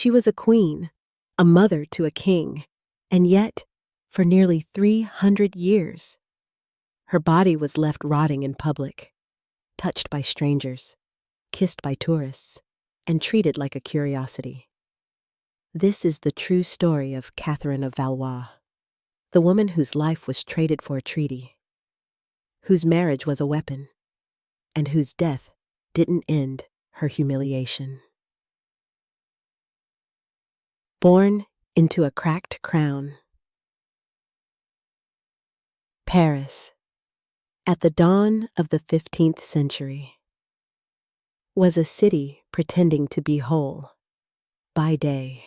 She was a queen, a mother to a king, and yet, for nearly 300 years, her body was left rotting in public, touched by strangers, kissed by tourists, and treated like a curiosity. This is the true story of Catherine of Valois, the woman whose life was traded for a treaty, whose marriage was a weapon, and whose death didn't end her humiliation. Born into a cracked crown. Paris, at the dawn of the 15th century, was a city pretending to be whole by day.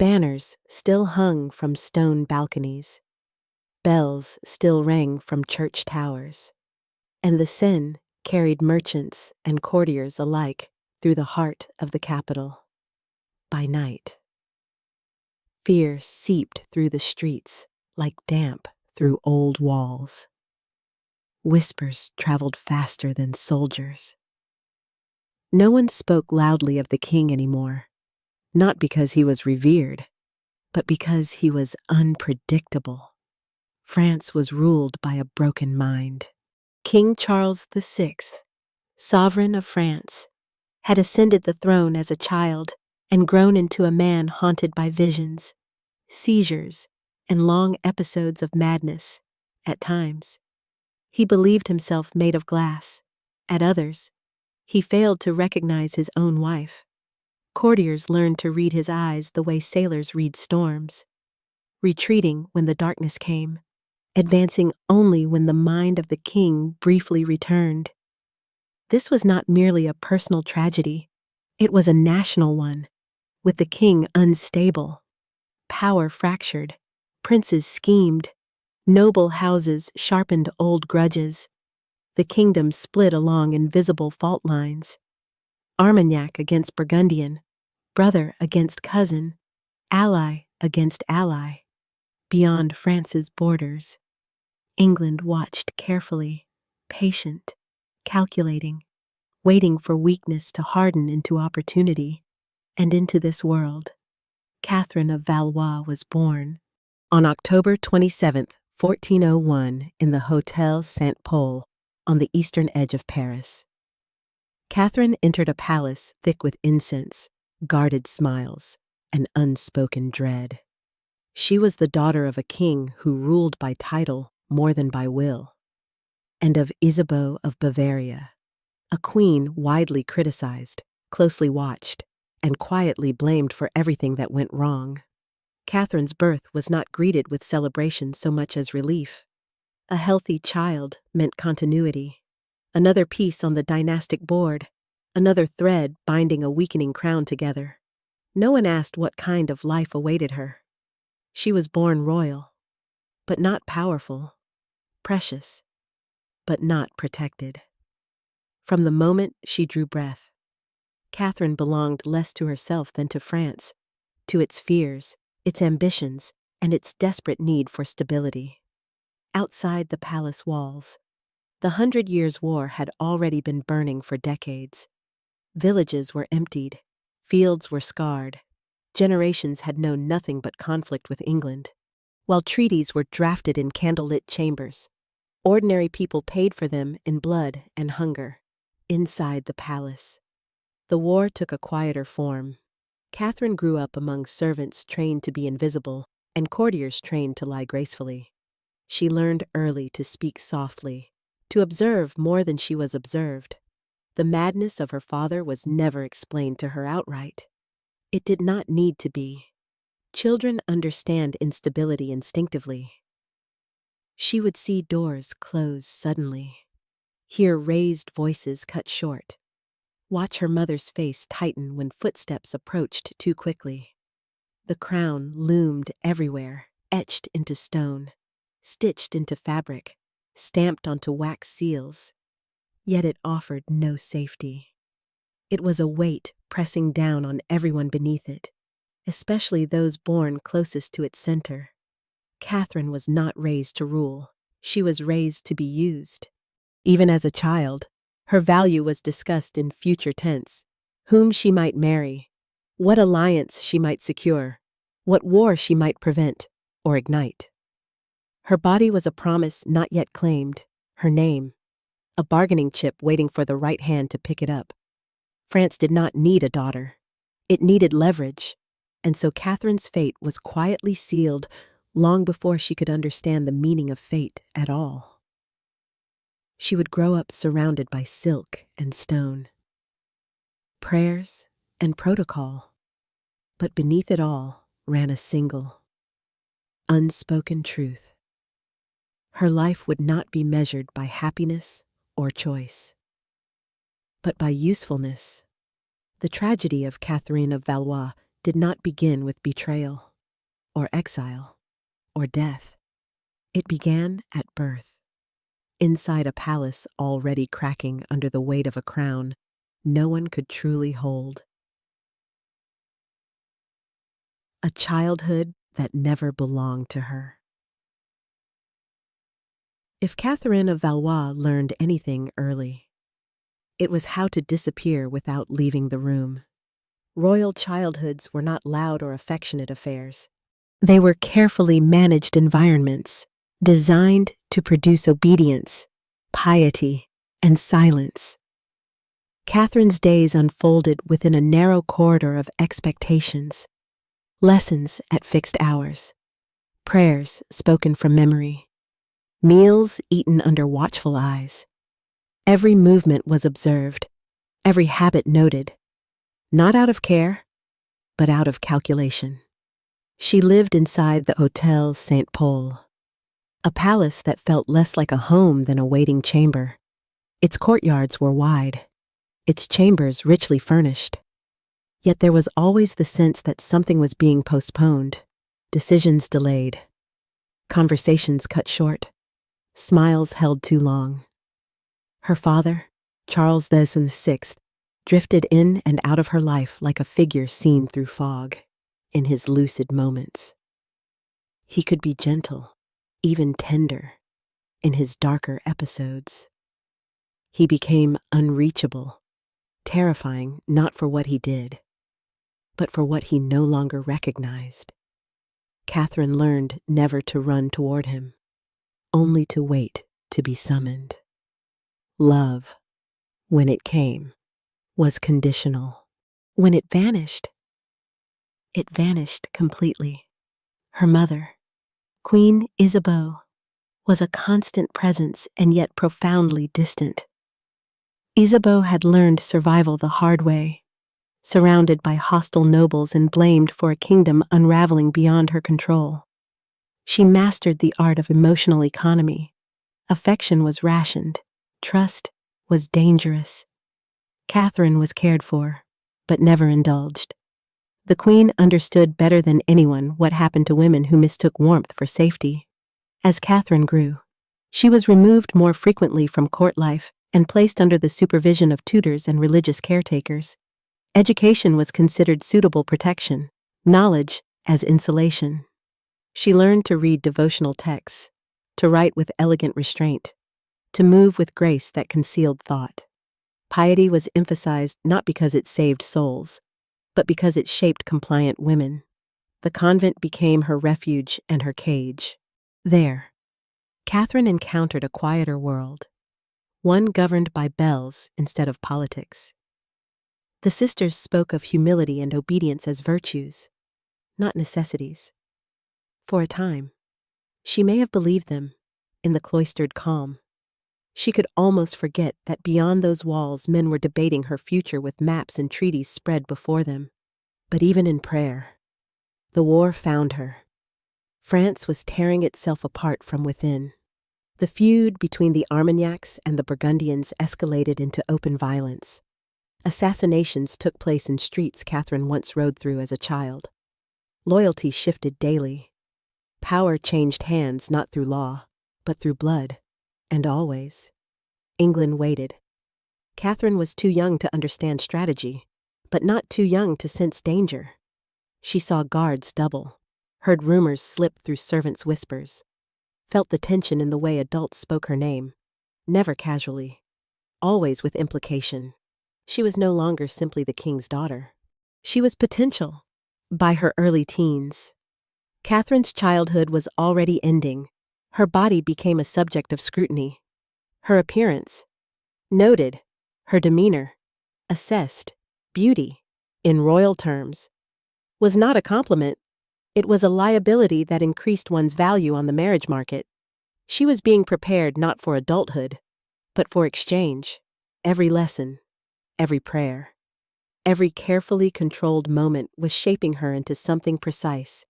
Banners still hung from stone balconies, bells still rang from church towers, and the Seine carried merchants and courtiers alike through the heart of the capital. By night, fear seeped through the streets like damp through old walls. Whispers traveled faster than soldiers. No one spoke loudly of the king anymore, not because he was revered, but because he was unpredictable. France was ruled by a broken mind. King Charles VI, sovereign of France, had ascended the throne as a child and grown into a man haunted by visions, seizures, and long episodes of madness, at times. He believed himself made of glass. At others, he failed to recognize his own wife. Courtiers learned to read his eyes the way sailors read storms, retreating when the darkness came, advancing only when the mind of the king briefly returned. This was not merely a personal tragedy, it was a national one, with the king unstable, power fractured, princes schemed, noble houses sharpened old grudges, the kingdom split along invisible fault lines. Armagnac against Burgundian, brother against cousin, ally against ally. Beyond France's borders, England watched carefully, patient, calculating, waiting for weakness to harden into opportunity. And into this world, Catherine of Valois was born on October 27th, 1401, in the Hotel Saint-Paul on the eastern edge of Paris. Catherine entered a palace thick with incense, guarded smiles, and unspoken dread. She was the daughter of a king who ruled by title more than by will, and of Isabeau of Bavaria, a queen widely criticized, closely watched, and quietly blamed for everything that went wrong. Catherine's birth was not greeted with celebration so much as relief. A healthy child meant continuity, another piece on the dynastic board, another thread binding a weakening crown together. No one asked what kind of life awaited her. She was born royal, but not powerful, precious, but not protected. From the moment she drew breath, Catherine belonged less to herself than to France, to its fears, its ambitions, and its desperate need for stability. Outside the palace walls, the 100 Years' War had already been burning for decades. Villages were emptied, fields were scarred, generations had known nothing but conflict with England. While treaties were drafted in candlelit chambers, ordinary people paid for them in blood and hunger, inside the palace. The war took a quieter form. Catherine grew up among servants trained to be invisible and courtiers trained to lie gracefully. She learned early to speak softly, to observe more than she was observed. The madness of her father was never explained to her outright. It did not need to be. Children understand instability instinctively. She would see doors close suddenly, hear raised voices cut short, watch her mother's face tighten when footsteps approached too quickly. The crown loomed everywhere, etched into stone, stitched into fabric, stamped onto wax seals. Yet it offered no safety. It was a weight pressing down on everyone beneath it, especially those born closest to its center. Catherine was not raised to rule. She was raised to be used. Even as a child, her value was discussed in future tense, whom she might marry, What alliance she might secure, what war she might prevent or ignite. Her body was a promise not yet claimed, her name, a bargaining chip waiting for the right hand to pick it up. France did not need a daughter. It needed leverage, and so Catherine's fate was quietly sealed long before she could understand the meaning of fate at all. She would grow up surrounded by silk and stone, prayers and protocol, but beneath it all ran a single, unspoken truth. Her life would not be measured by happiness or choice, but by usefulness. The tragedy of Catherine of Valois did not begin with betrayal, or exile, or death. It began at birth, inside a palace already cracking under the weight of a crown no one could truly hold. A childhood that never belonged to her. If Catherine of Valois learned anything early, it was how to disappear without leaving the room. Royal childhoods were not loud or affectionate affairs. They were carefully managed environments, designed to produce obedience, piety, and silence. Catherine's days unfolded within a narrow corridor of expectations, lessons at fixed hours, prayers spoken from memory, meals eaten under watchful eyes. Every movement was observed, every habit noted, not out of care, but out of calculation. She lived inside the Hôtel Saint Paul, a palace that felt less like a home than a waiting chamber. Its courtyards were wide, its chambers richly furnished. Yet there was always the sense that something was being postponed, decisions delayed, conversations cut short, smiles held too long. Her father, Charles VI, drifted in and out of her life like a figure seen through fog, in his lucid moments. He could be gentle, even tender, in his darker episodes. He became unreachable, terrifying not for what he did, but for what he no longer recognized. Catherine learned never to run toward him, only to wait to be summoned. Love, when it came, was conditional. When it vanished completely. Her mother, Queen Isabeau, was a constant presence and yet profoundly distant. Isabeau had learned survival the hard way, surrounded by hostile nobles and blamed for a kingdom unraveling beyond her control. She mastered the art of emotional economy. Affection was rationed. Trust was dangerous. Catherine was cared for, but never indulged. The queen understood better than anyone what happened to women who mistook warmth for safety. As Catherine grew, she was removed more frequently from court life and placed under the supervision of tutors and religious caretakers. Education was considered suitable protection, knowledge as insulation. She learned to read devotional texts, to write with elegant restraint, to move with grace that concealed thought. Piety was emphasized not because it saved souls, but because it shaped compliant women. The convent became her refuge and her cage. There, Catherine encountered a quieter world, one governed by bells instead of politics. The sisters spoke of humility and obedience as virtues, not necessities. For a time, she may have believed them, in the cloistered calm. She could almost forget that beyond those walls men were debating her future with maps and treaties spread before them. But even in prayer, the war found her. France was tearing itself apart from within. The feud between the Armagnacs and the Burgundians escalated into open violence. Assassinations took place in streets Catherine once rode through as a child. Loyalty shifted daily. Power changed hands not through law, but through blood. And always, England waited. Catherine was too young to understand strategy, but not too young to sense danger. She saw guards double, heard rumors slip through servants' whispers, felt the tension in the way adults spoke her name, never casually, always with implication. She was no longer simply the king's daughter. She was potential. By her early teens, Catherine's childhood was already ending. Her body became a subject of scrutiny. Her appearance, noted. Her demeanor, assessed. Beauty, in royal terms, was not a compliment. It was a liability that increased one's value on the marriage market. She was being prepared not for adulthood, but for exchange. Every lesson, every prayer, every carefully controlled moment was shaping her into something precise.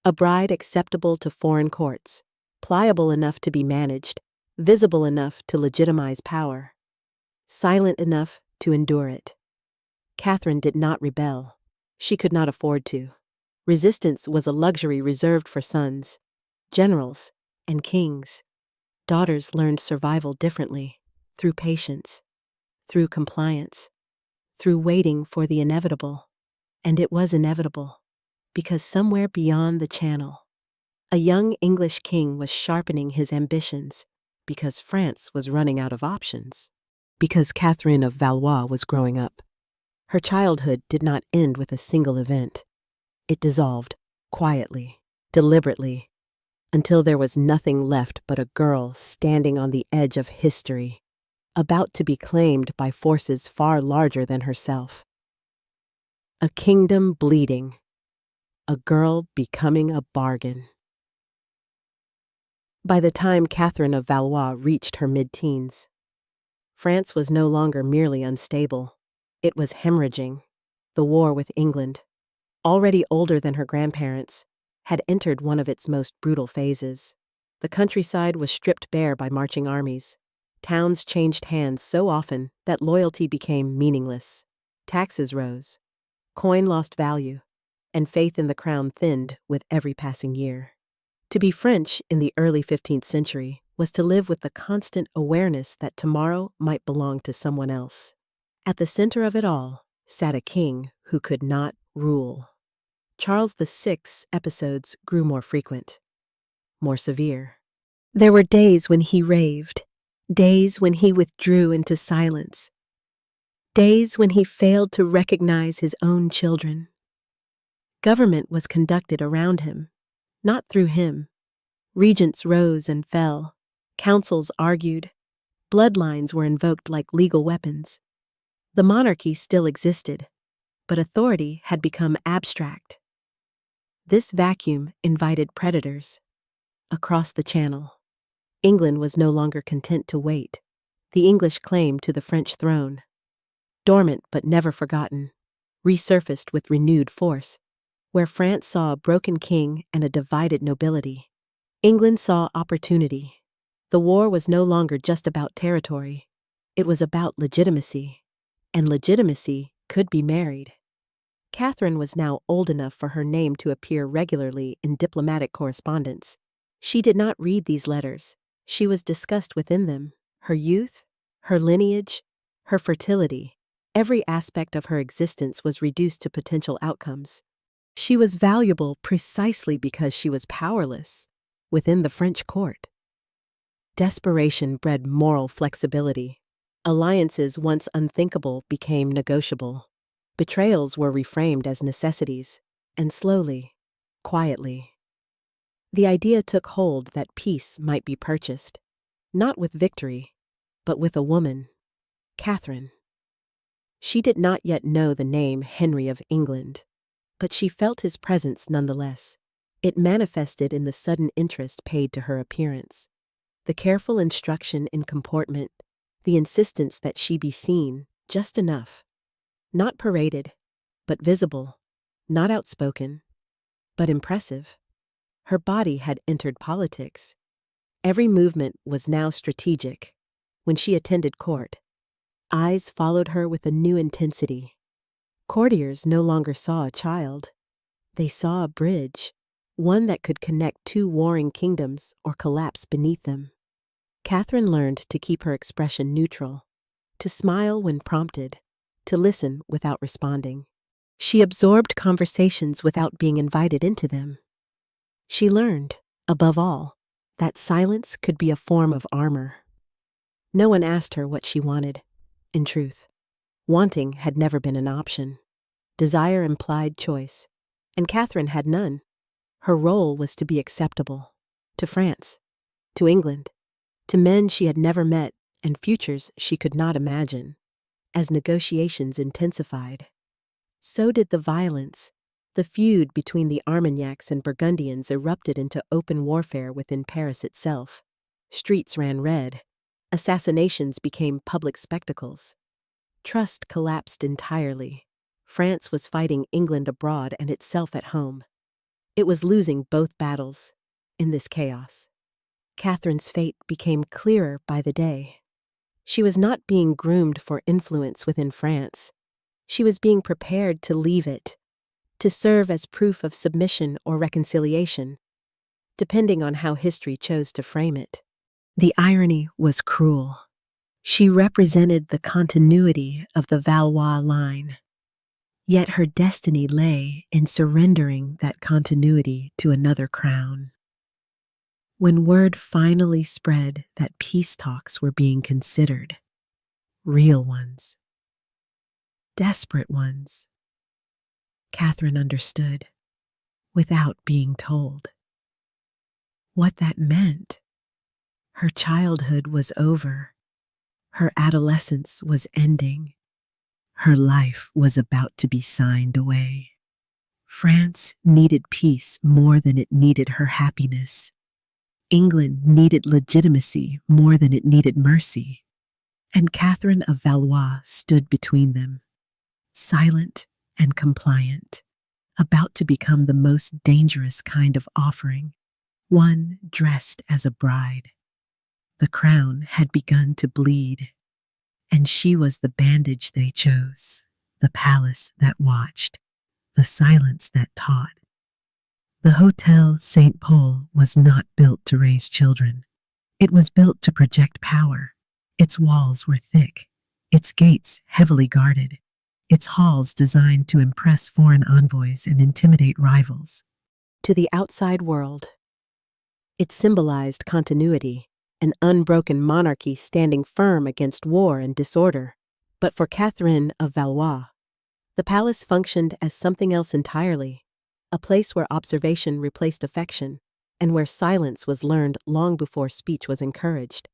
A bride acceptable to foreign courts, pliable enough to be managed, visible enough to legitimize power, silent enough to endure it. Catherine did not rebel. She could not afford to. Resistance was a luxury reserved for sons, generals, and kings. Daughters learned survival differently, through patience, through compliance, through waiting for the inevitable. And it was inevitable, because somewhere beyond the Channel, a young English king was sharpening his ambitions, because France was running out of options, because Catherine of Valois was growing up. Her childhood did not end with a single event. It dissolved, quietly, deliberately, until there was nothing left but a girl standing on the edge of history, about to be claimed by forces far larger than herself. A kingdom bleeding, a girl becoming a bargain. By the time Catherine of Valois reached her mid-teens, France was no longer merely unstable. It was hemorrhaging. The war with England, already older than her grandparents, had entered one of its most brutal phases. The countryside was stripped bare by marching armies. Towns changed hands so often that loyalty became meaningless. Taxes rose, coin lost value, and faith in the crown thinned with every passing year. To be French in the early 15th century was to live with the constant awareness that tomorrow might belong to someone else. At the center of it all sat a king who could not rule. Charles VI's episodes grew more frequent, more severe. There were days when he raved, days when he withdrew into silence, days when he failed to recognize his own children. Government was conducted around him, not through him. Regents rose and fell, councils argued, bloodlines were invoked like legal weapons. The monarchy still existed, but authority had become abstract. This vacuum invited predators. Across the Channel, England was no longer content to wait. The English claim to the French throne, dormant but never forgotten, resurfaced with renewed force. Where France saw a broken king and a divided nobility, England saw opportunity. The war was no longer just about territory. It was about legitimacy. And legitimacy could be married. Catherine was now old enough for her name to appear regularly in diplomatic correspondence. She did not read these letters. She was discussed within them. Her youth, her lineage, her fertility, every aspect of her existence was reduced to potential outcomes. She was valuable precisely because she was powerless within the French court. Desperation bred moral flexibility. Alliances once unthinkable became negotiable. Betrayals were reframed as necessities, and slowly, quietly, the idea took hold that peace might be purchased, not with victory, but with a woman, Catherine. She did not yet know the name Henry of England, but she felt his presence nonetheless. It manifested in the sudden interest paid to her appearance, the careful instruction in comportment, the insistence that she be seen just enough, not paraded, but visible, not outspoken, but impressive. Her body had entered politics. Every movement was now strategic. When she attended court, eyes followed her with a new intensity. Courtiers no longer saw a child. They saw a bridge, one that could connect two warring kingdoms or collapse beneath them. Catherine learned to keep her expression neutral, to smile when prompted, to listen without responding. She absorbed conversations without being invited into them. She learned, above all, that silence could be a form of armor. No one asked her what she wanted. In truth, wanting had never been an option. Desire implied choice, and Catherine had none. Her role was to be acceptable to France, to England, to men she had never met and futures she could not imagine. As negotiations intensified, so did the violence. The feud between the Armagnacs and Burgundians erupted into open warfare within Paris itself. Streets ran red. Assassinations became public spectacles. Trust collapsed entirely. France was fighting England abroad and itself at home. It was losing both battles in this chaos. Catherine's fate became clearer by the day. She was not being groomed for influence within France. She was being prepared to leave it, to serve as proof of submission or reconciliation, depending on how history chose to frame it. The irony was cruel. She represented the continuity of the Valois line, yet her destiny lay in surrendering that continuity to another crown. When word finally spread that peace talks were being considered, real ones, desperate ones, Catherine understood, without being told, what that meant. Her childhood was over. Her adolescence was ending. Her life was about to be signed away. France needed peace more than it needed her happiness. England needed legitimacy more than it needed mercy. And Catherine of Valois stood between them, silent and compliant, about to become the most dangerous kind of offering, one dressed as a bride. The crown had begun to bleed, and she was the bandage they chose, the palace that watched, the silence that taught. The Hotel St. Paul was not built to raise children. It was built to project power. Its walls were thick, its gates heavily guarded, its halls designed to impress foreign envoys and intimidate rivals. To the outside world, it symbolized continuity, an unbroken monarchy standing firm against war and disorder. But for Catherine of Valois, the palace functioned as something else entirely, a place where observation replaced affection, and where silence was learned long before speech was encouraged.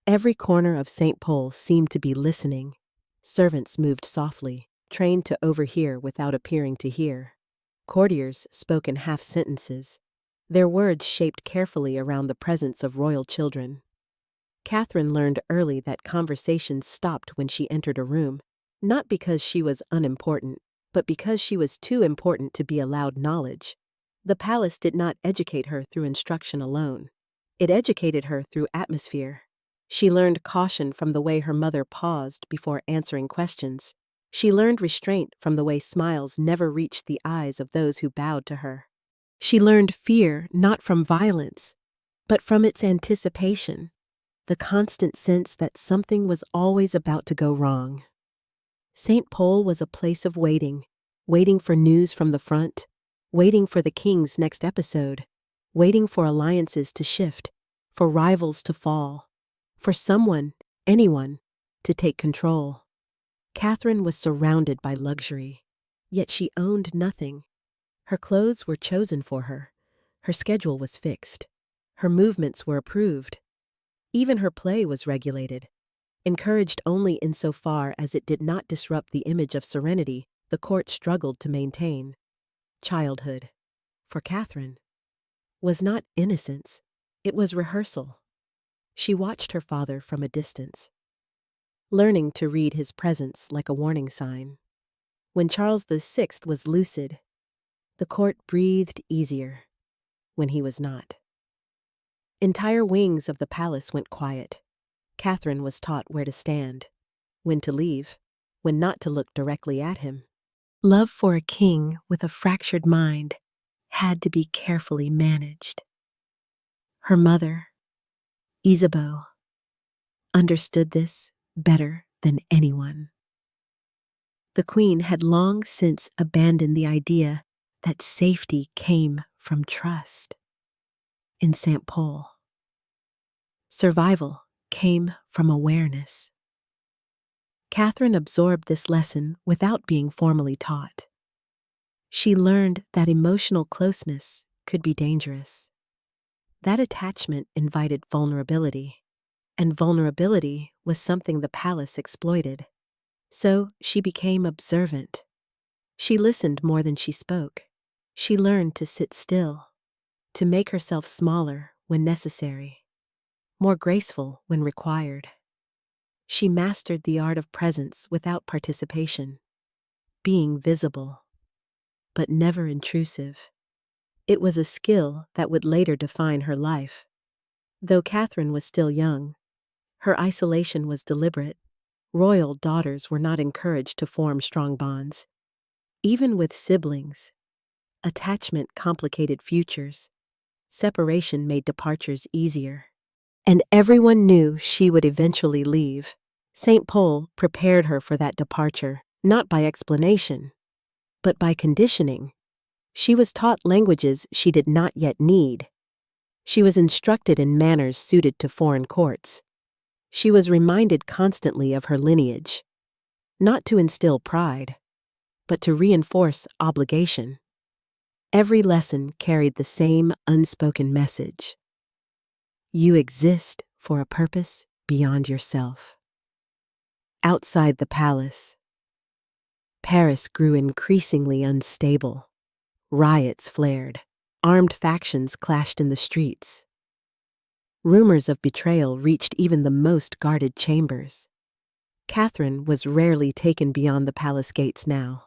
Every corner of St. Paul seemed to be listening. Servants moved softly, trained to overhear without appearing to hear. Courtiers spoke in half sentences, their words shaped carefully around the presence of royal children. Catherine learned early that conversations stopped when she entered a room, not because she was unimportant, but because she was too important to be allowed knowledge. The palace did not educate her through instruction alone. It educated her through atmosphere. She learned caution from the way her mother paused before answering questions. She learned restraint from the way smiles never reached the eyes of those who bowed to her. She learned fear not from violence, but from its anticipation, the constant sense that something was always about to go wrong. St. Paul was a place of waiting, waiting for news from the front, waiting for the king's next episode, waiting for alliances to shift, for rivals to fall, for someone, anyone, to take control. Catherine was surrounded by luxury, yet she owned nothing. Her clothes were chosen for her. Her schedule was fixed. Her movements were approved. Even her play was regulated, encouraged only insofar as it did not disrupt the image of serenity the court struggled to maintain. Childhood, for Catherine, was not innocence, it was rehearsal. She watched her father from a distance, learning to read his presence like a warning sign. When Charles VI was lucid, the court breathed easier. When he was not, entire wings of the palace went quiet. Catherine was taught where to stand, when to leave, when not to look directly at him. Love for a king with a fractured mind had to be carefully managed. Her mother, Isabeau, understood this better than anyone. The queen had long since abandoned the idea that safety came from trust. In St. Paul, survival came from awareness. Catherine absorbed this lesson without being formally taught. She learned that emotional closeness could be dangerous. That attachment invited vulnerability, and vulnerability was something the palace exploited. So she became observant. She listened more than she spoke. She learned to sit still, to make herself smaller when necessary, more graceful when required. She mastered the art of presence without participation, being visible, but never intrusive. It was a skill that would later define her life. Though Catherine was still young, her isolation was deliberate. Royal daughters were not encouraged to form strong bonds. Even with siblings, attachment complicated futures. Separation made departures easier. And everyone knew she would eventually leave. St. Paul prepared her for that departure, not by explanation, but by conditioning. She was taught languages she did not yet need. She was instructed in manners suited to foreign courts. She was reminded constantly of her lineage, not to instill pride, but to reinforce obligation. Every lesson carried the same unspoken message. You exist for a purpose beyond yourself. Outside the palace, Paris grew increasingly unstable. Riots flared. Armed factions clashed in the streets. Rumors of betrayal reached even the most guarded chambers. Catherine was rarely taken beyond the palace gates now.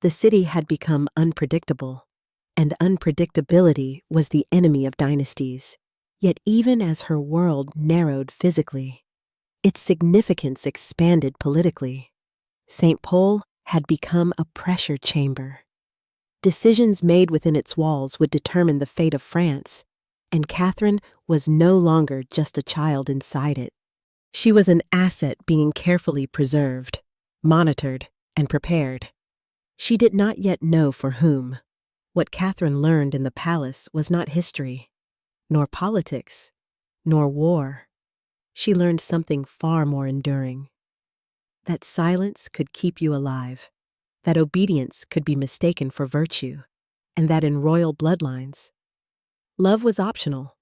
The city had become unpredictable, and unpredictability was the enemy of dynasties. Yet even as her world narrowed physically, its significance expanded politically. St. Paul had become a pressure chamber. Decisions made within its walls would determine the fate of France, and Catherine was no longer just a child inside it. She was an asset being carefully preserved, monitored, and prepared. She did not yet know for whom. What Catherine learned in the palace was not history, nor politics, nor war. She learned something far more enduring. That silence could keep you alive, that obedience could be mistaken for virtue, and that in royal bloodlines, love was optional,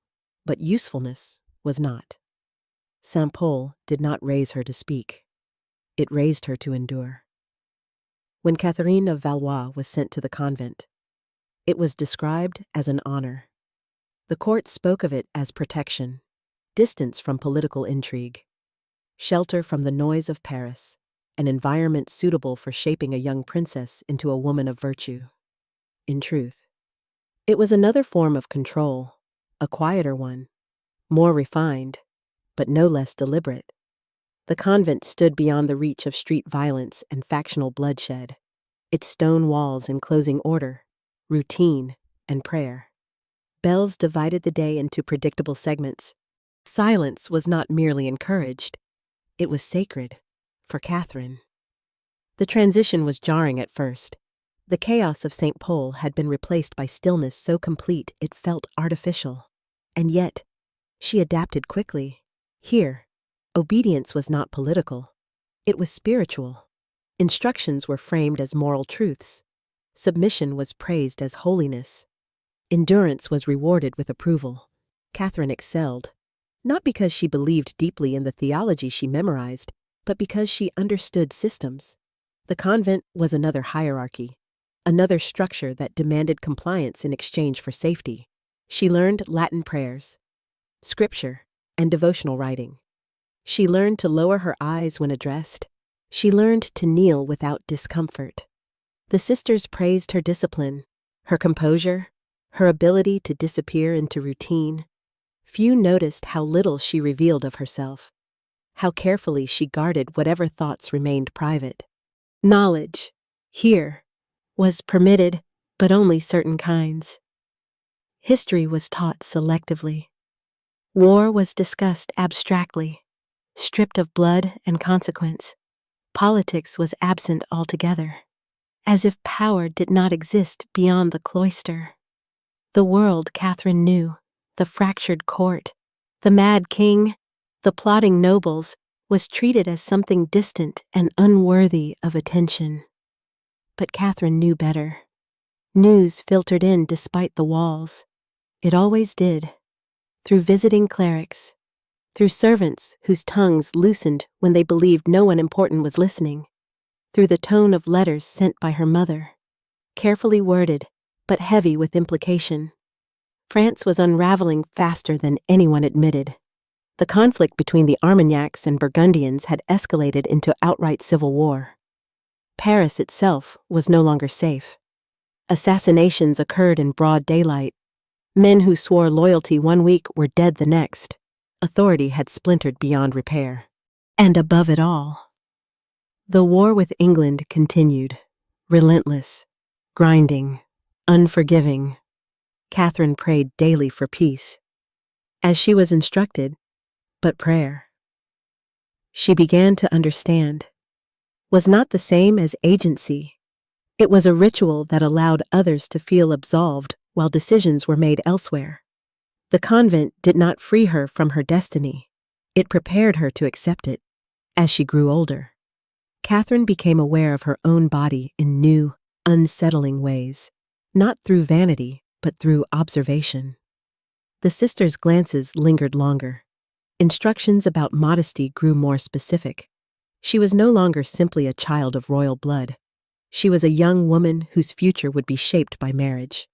but usefulness was not. St. Paul did not raise her to speak. It raised her to endure. When Catherine of Valois was sent to the convent, it was described as an honor. The court spoke of it as protection, distance from political intrigue, shelter from the noise of Paris, an environment suitable for shaping a young princess into a woman of virtue. In truth, it was another form of control, a quieter one, more refined, but no less deliberate. The convent stood beyond the reach of street violence and factional bloodshed, its stone walls enclosing order, routine, and prayer. Bells divided the day into predictable segments. Silence was not merely encouraged, it was sacred, for Catherine. The transition was jarring at first. The chaos of St. Paul had been replaced by stillness so complete it felt artificial. And yet, she adapted quickly. Here, obedience was not political. It was spiritual. Instructions were framed as moral truths. Submission was praised as holiness. Endurance was rewarded with approval. Catherine excelled, not because she believed deeply in the theology she memorized, but because she understood systems. The convent was another hierarchy, another structure that demanded compliance in exchange for safety. She learned Latin prayers, scripture, and devotional writing. She learned to lower her eyes when addressed. She learned to kneel without discomfort. The sisters praised her discipline, her composure, her ability to disappear into routine. Few noticed how little she revealed of herself, how carefully she guarded whatever thoughts remained private. Knowledge, here, was permitted, but only certain kinds. History was taught selectively. War was discussed abstractly, stripped of blood and consequence. Politics was absent altogether, as if power did not exist beyond the cloister. The world Catherine knew, the fractured court, the mad king, the plotting nobles, was treated as something distant and unworthy of attention. But Catherine knew better. News filtered in despite the walls. It always did. Through visiting clerics. Through servants whose tongues loosened when they believed no one important was listening. Through the tone of letters sent by her mother. Carefully worded, but heavy with implication. France was unraveling faster than anyone admitted. The conflict between the Armagnacs and Burgundians had escalated into outright civil war. Paris itself was no longer safe. Assassinations occurred in broad daylight. Men who swore loyalty one week were dead the next. Authority had splintered beyond repair. And above it all, the war with England continued, relentless, grinding, unforgiving. Catherine prayed daily for peace, as she was instructed, but prayer, she began to understand, was not the same as agency. It was a ritual that allowed others to feel absolved while decisions were made elsewhere. The convent did not free her from her destiny. It prepared her to accept it. As she grew older, Catherine became aware of her own body in new, unsettling ways, not through vanity, but through observation. The sisters' glances lingered longer. Instructions about modesty grew more specific. She was no longer simply a child of royal blood. She was a young woman whose future would be shaped by marriage.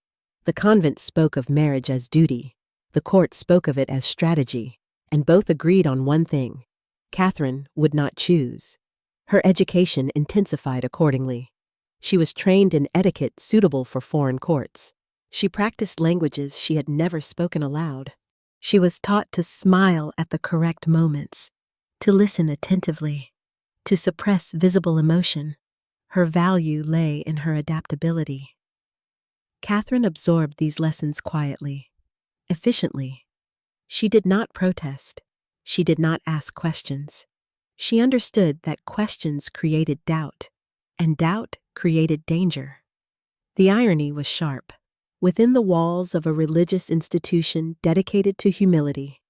The convent spoke of marriage as duty. The court spoke of it as strategy, and both agreed on one thing: Catherine would not choose. Her education intensified accordingly. She was trained in etiquette suitable for foreign courts. She practiced languages she had never spoken aloud. She was taught to smile at the correct moments, to listen attentively, to suppress visible emotion. Her value lay in her adaptability. Catherine absorbed these lessons quietly, efficiently. She did not protest. She did not ask questions. She understood that questions created doubt, and doubt created danger. The irony was sharp. Within the walls of a religious institution dedicated to humility,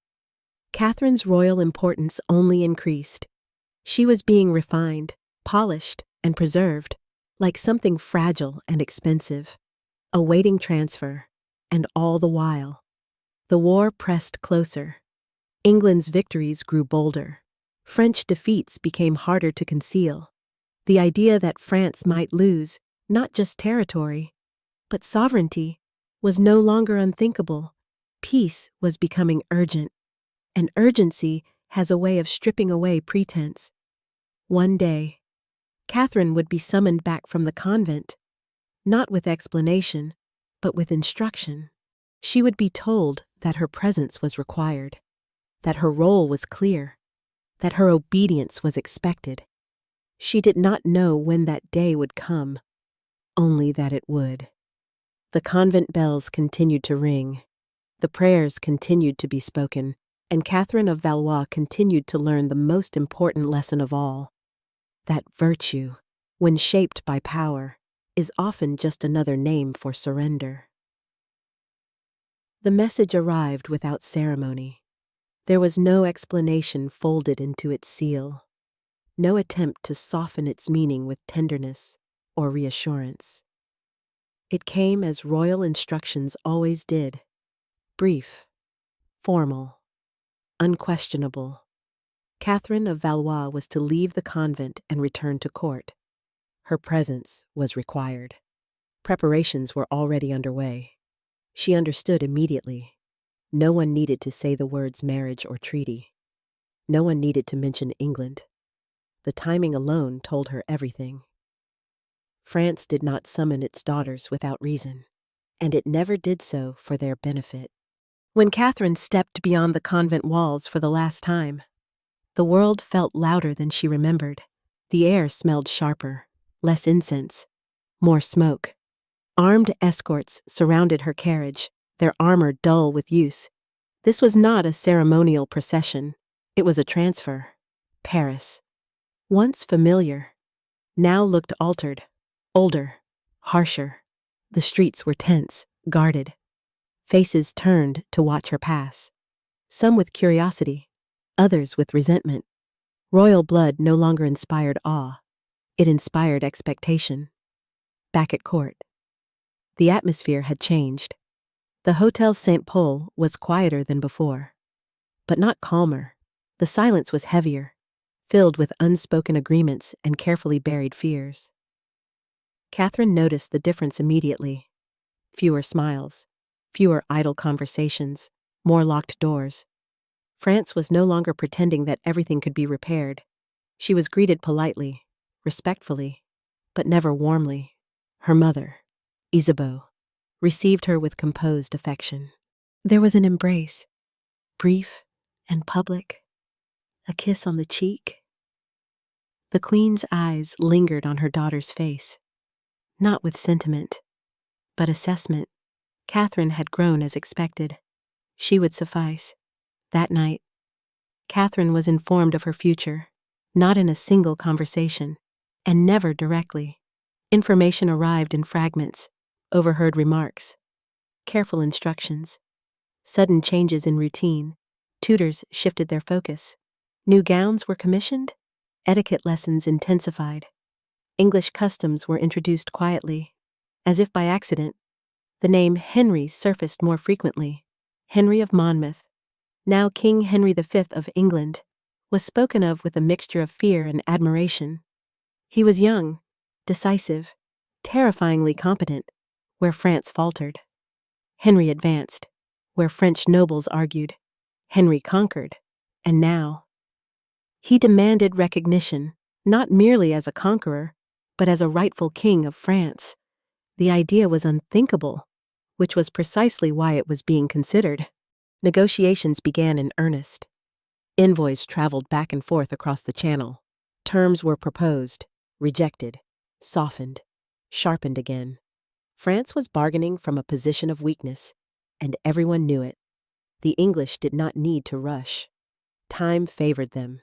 Catherine's royal importance only increased. She was being refined, polished, and preserved, like something fragile and expensive, awaiting transfer, and all the while, the war pressed closer. England's victories grew bolder. French defeats became harder to conceal. The idea that France might lose, not just territory, but sovereignty, was no longer unthinkable. Peace was becoming urgent, and urgency has a way of stripping away pretense. One day, Catherine would be summoned back from the convent, not with explanation, but with instruction. She would be told that her presence was required, that her role was clear, that her obedience was expected. She did not know when that day would come, only that it would. The convent bells continued to ring, the prayers continued to be spoken, and Catherine of Valois continued to learn the most important lesson of all: that virtue, when shaped by power, is often just another name for surrender. The message arrived without ceremony. There was no explanation folded into its seal, no attempt to soften its meaning with tenderness or reassurance. It came as royal instructions always did: brief, formal, unquestionable. Catherine of Valois was to leave the convent and return to court. Her presence was required. Preparations were already underway. She understood immediately. No one needed to say the words marriage or treaty. No one needed to mention England. The timing alone told her everything. France did not summon its daughters without reason, and it never did so for their benefit. When Catherine stepped beyond the convent walls for the last time, the world felt louder than she remembered. The air smelled sharper, less incense, more smoke. Armed escorts surrounded her carriage, their armor dull with use. This was not a ceremonial procession. It was a transfer. Paris, once familiar, now looked altered, older, harsher. The streets were tense, guarded. Faces turned to watch her pass, some with curiosity, others with resentment. Royal blood no longer inspired awe. It inspired expectation. Back at court, the atmosphere had changed. The Hotel St. Paul was quieter than before, but not calmer. The silence was heavier, filled with unspoken agreements and carefully buried fears. Catherine noticed the difference immediately. Fewer smiles, fewer idle conversations, more locked doors. France was no longer pretending that everything could be repaired. She was greeted politely, respectfully, but never warmly. Her mother, Isabeau, received her with composed affection. There was an embrace, brief and public, a kiss on the cheek. The queen's eyes lingered on her daughter's face, not with sentiment, but assessment. Catherine had grown as expected. She would suffice. That night, Catherine was informed of her future, not in a single conversation, and never directly. Information arrived in fragments, overheard remarks, careful instructions, sudden changes in routine. Tutors shifted their focus. New gowns were commissioned, etiquette lessons intensified. English customs were introduced quietly. As if by accident, the name Henry surfaced more frequently. Henry of Monmouth, now King Henry V of England, was spoken of with a mixture of fear and admiration. He was young, decisive, terrifyingly competent, where France faltered. Henry advanced, where French nobles argued. Henry conquered, and now he demanded recognition, not merely as a conqueror, but as a rightful king of France. The idea was unthinkable, which was precisely why it was being considered. Negotiations began in earnest. Envoys traveled back and forth across the Channel. Terms were proposed, rejected, softened, sharpened again. France was bargaining from a position of weakness, and everyone knew it. The English did not need to rush. Time favored them.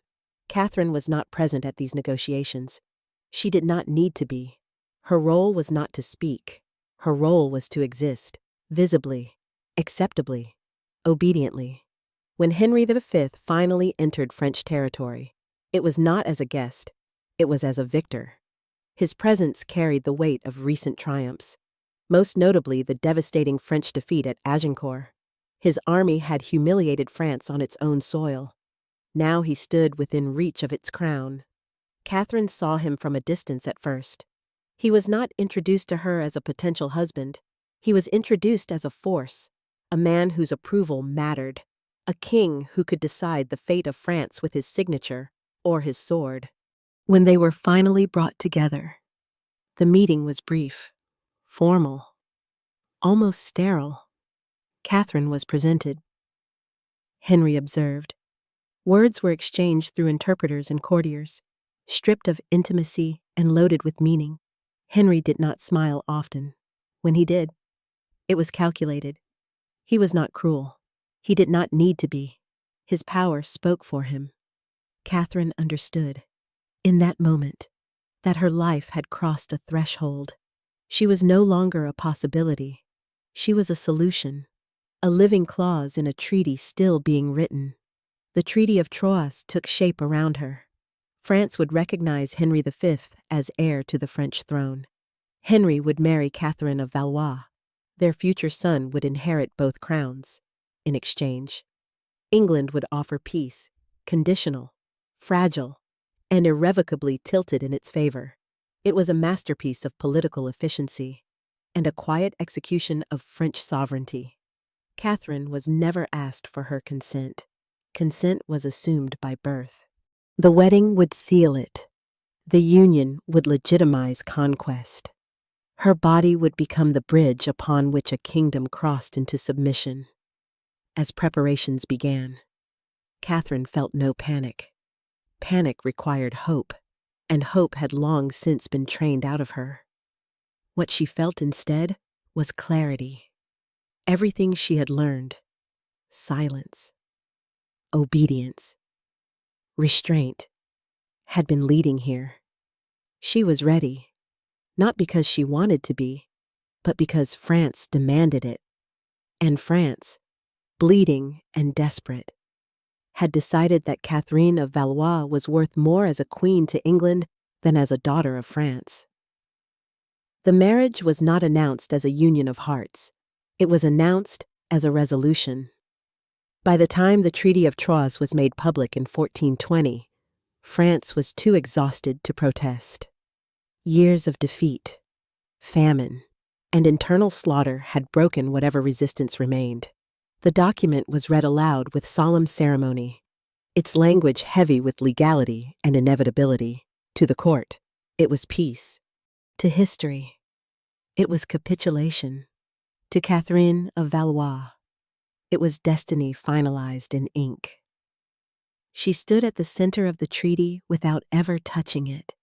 Catherine was not present at these negotiations. She did not need to be. Her role was not to speak. Her role was to exist, visibly, acceptably, obediently. When Henry V finally entered French territory, it was not as a guest, it was as a victor. His presence carried the weight of recent triumphs, most notably the devastating French defeat at Agincourt. His army had humiliated France on its own soil. Now he stood within reach of its crown. Catherine saw him from a distance at first. He was not introduced to her as a potential husband. He was introduced as a force, a man whose approval mattered, a king who could decide the fate of France with his signature or his sword. When they were finally brought together, the meeting was brief, formal, almost sterile. Catherine was presented. Henry observed. Words were exchanged through interpreters and courtiers, stripped of intimacy and loaded with meaning. Henry did not smile often. When he did, it was calculated. He was not cruel. He did not need to be. His power spoke for him. Catherine understood, in that moment, that her life had crossed a threshold. She was no longer a possibility. She was a solution, a living clause in a treaty still being written. The Treaty of Troyes took shape around her. France would recognize Henry V as heir to the French throne. Henry would marry Catherine of Valois. Their future son would inherit both crowns. In exchange, England would offer peace, conditional, fragile, and irrevocably tilted in its favor. It was a masterpiece of political efficiency and a quiet execution of French sovereignty. Catherine was never asked for her consent. Consent was assumed by birth. The wedding would seal it. The union would legitimize conquest. Her body would become the bridge upon which a kingdom crossed into submission. As preparations began, Catherine felt no panic. Panic required hope, and hope had long since been trained out of her. What she felt instead was clarity. Everything she had learned, silence, obedience, restraint, had been leading here. She was ready, not because she wanted to be, but because France demanded it. And France, bleeding and desperate, had decided that Catherine of Valois was worth more as a queen to England than as a daughter of France. The marriage was not announced as a union of hearts. It was announced as a resolution. By the time the Treaty of Troyes was made public in 1420, France was too exhausted to protest. Years of defeat, famine, and internal slaughter had broken whatever resistance remained. The document was read aloud with solemn ceremony, its language heavy with legality and inevitability. To the court, it was peace. To history, it was capitulation. To Catherine of Valois, it was destiny finalized in ink. She stood at the center of the treaty without ever touching it.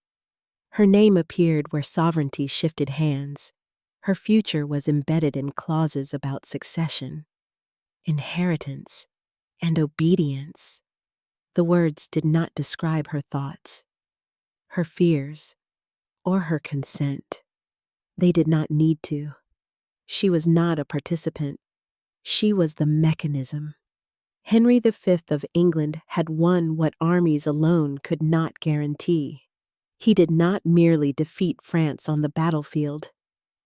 Her name appeared where sovereignty shifted hands. Her future was embedded in clauses about succession, inheritance, and obedience. The words did not describe her thoughts, her fears, or her consent. They did not need to. She was not a participant. She was the mechanism. Henry V of England had won what armies alone could not guarantee. He did not merely defeat France on the battlefield.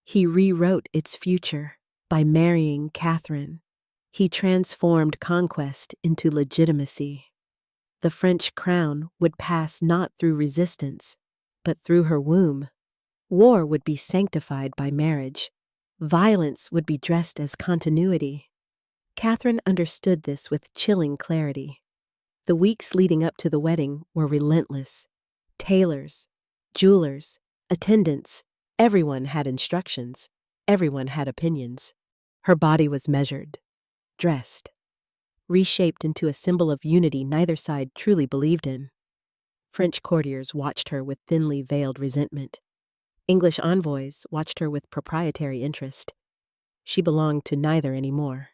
He rewrote its future by marrying Catherine. He transformed conquest into legitimacy. The French crown would pass not through resistance, but through her womb. War would be sanctified by marriage. Violence would be dressed as continuity. Catherine understood this with chilling clarity. The weeks leading up to the wedding were relentless. Tailors, jewelers, attendants, everyone had instructions. Everyone had opinions. Her body was measured, dressed, reshaped into a symbol of unity neither side truly believed in. French courtiers watched her with thinly veiled resentment. English envoys watched her with proprietary interest. She belonged to neither anymore.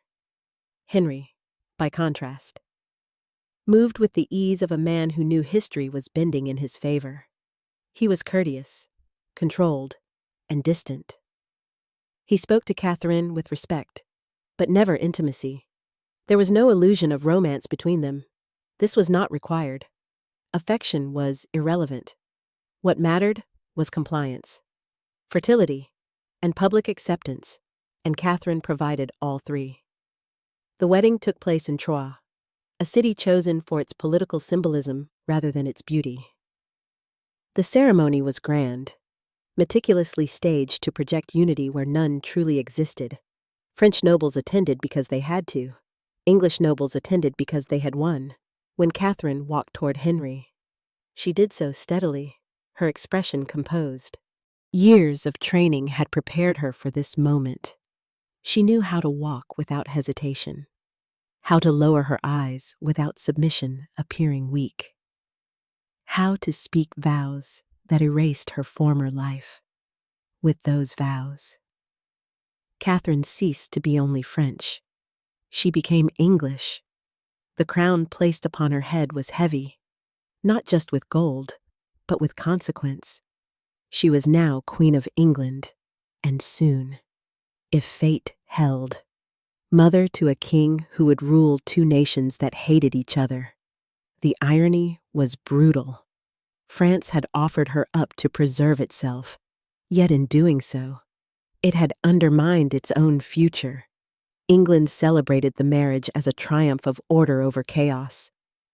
Henry, by contrast, moved with the ease of a man who knew history was bending in his favor. He was courteous, controlled, and distant. He spoke to Catherine with respect, but never intimacy. There was no illusion of romance between them. This was not required. Affection was irrelevant. What mattered was compliance, fertility, and public acceptance, and Catherine provided all three. The wedding took place in Troyes, a city chosen for its political symbolism rather than its beauty. The ceremony was grand, meticulously staged to project unity where none truly existed. French nobles attended because they had to. English nobles attended because they had won. When Catherine walked toward Henry, she did so steadily, her expression composed. Years of training had prepared her for this moment. She knew how to walk without hesitation, how to lower her eyes without submission appearing weak, how to speak vows that erased her former life. With those vows, Catherine ceased to be only French. She became English. The crown placed upon her head was heavy, not just with gold, but with consequence. She was now Queen of England, and soon, if fate held, mother to a king who would rule two nations that hated each other. The irony was brutal. France had offered her up to preserve itself, yet in doing so, it had undermined its own future. England celebrated the marriage as a triumph of order over chaos,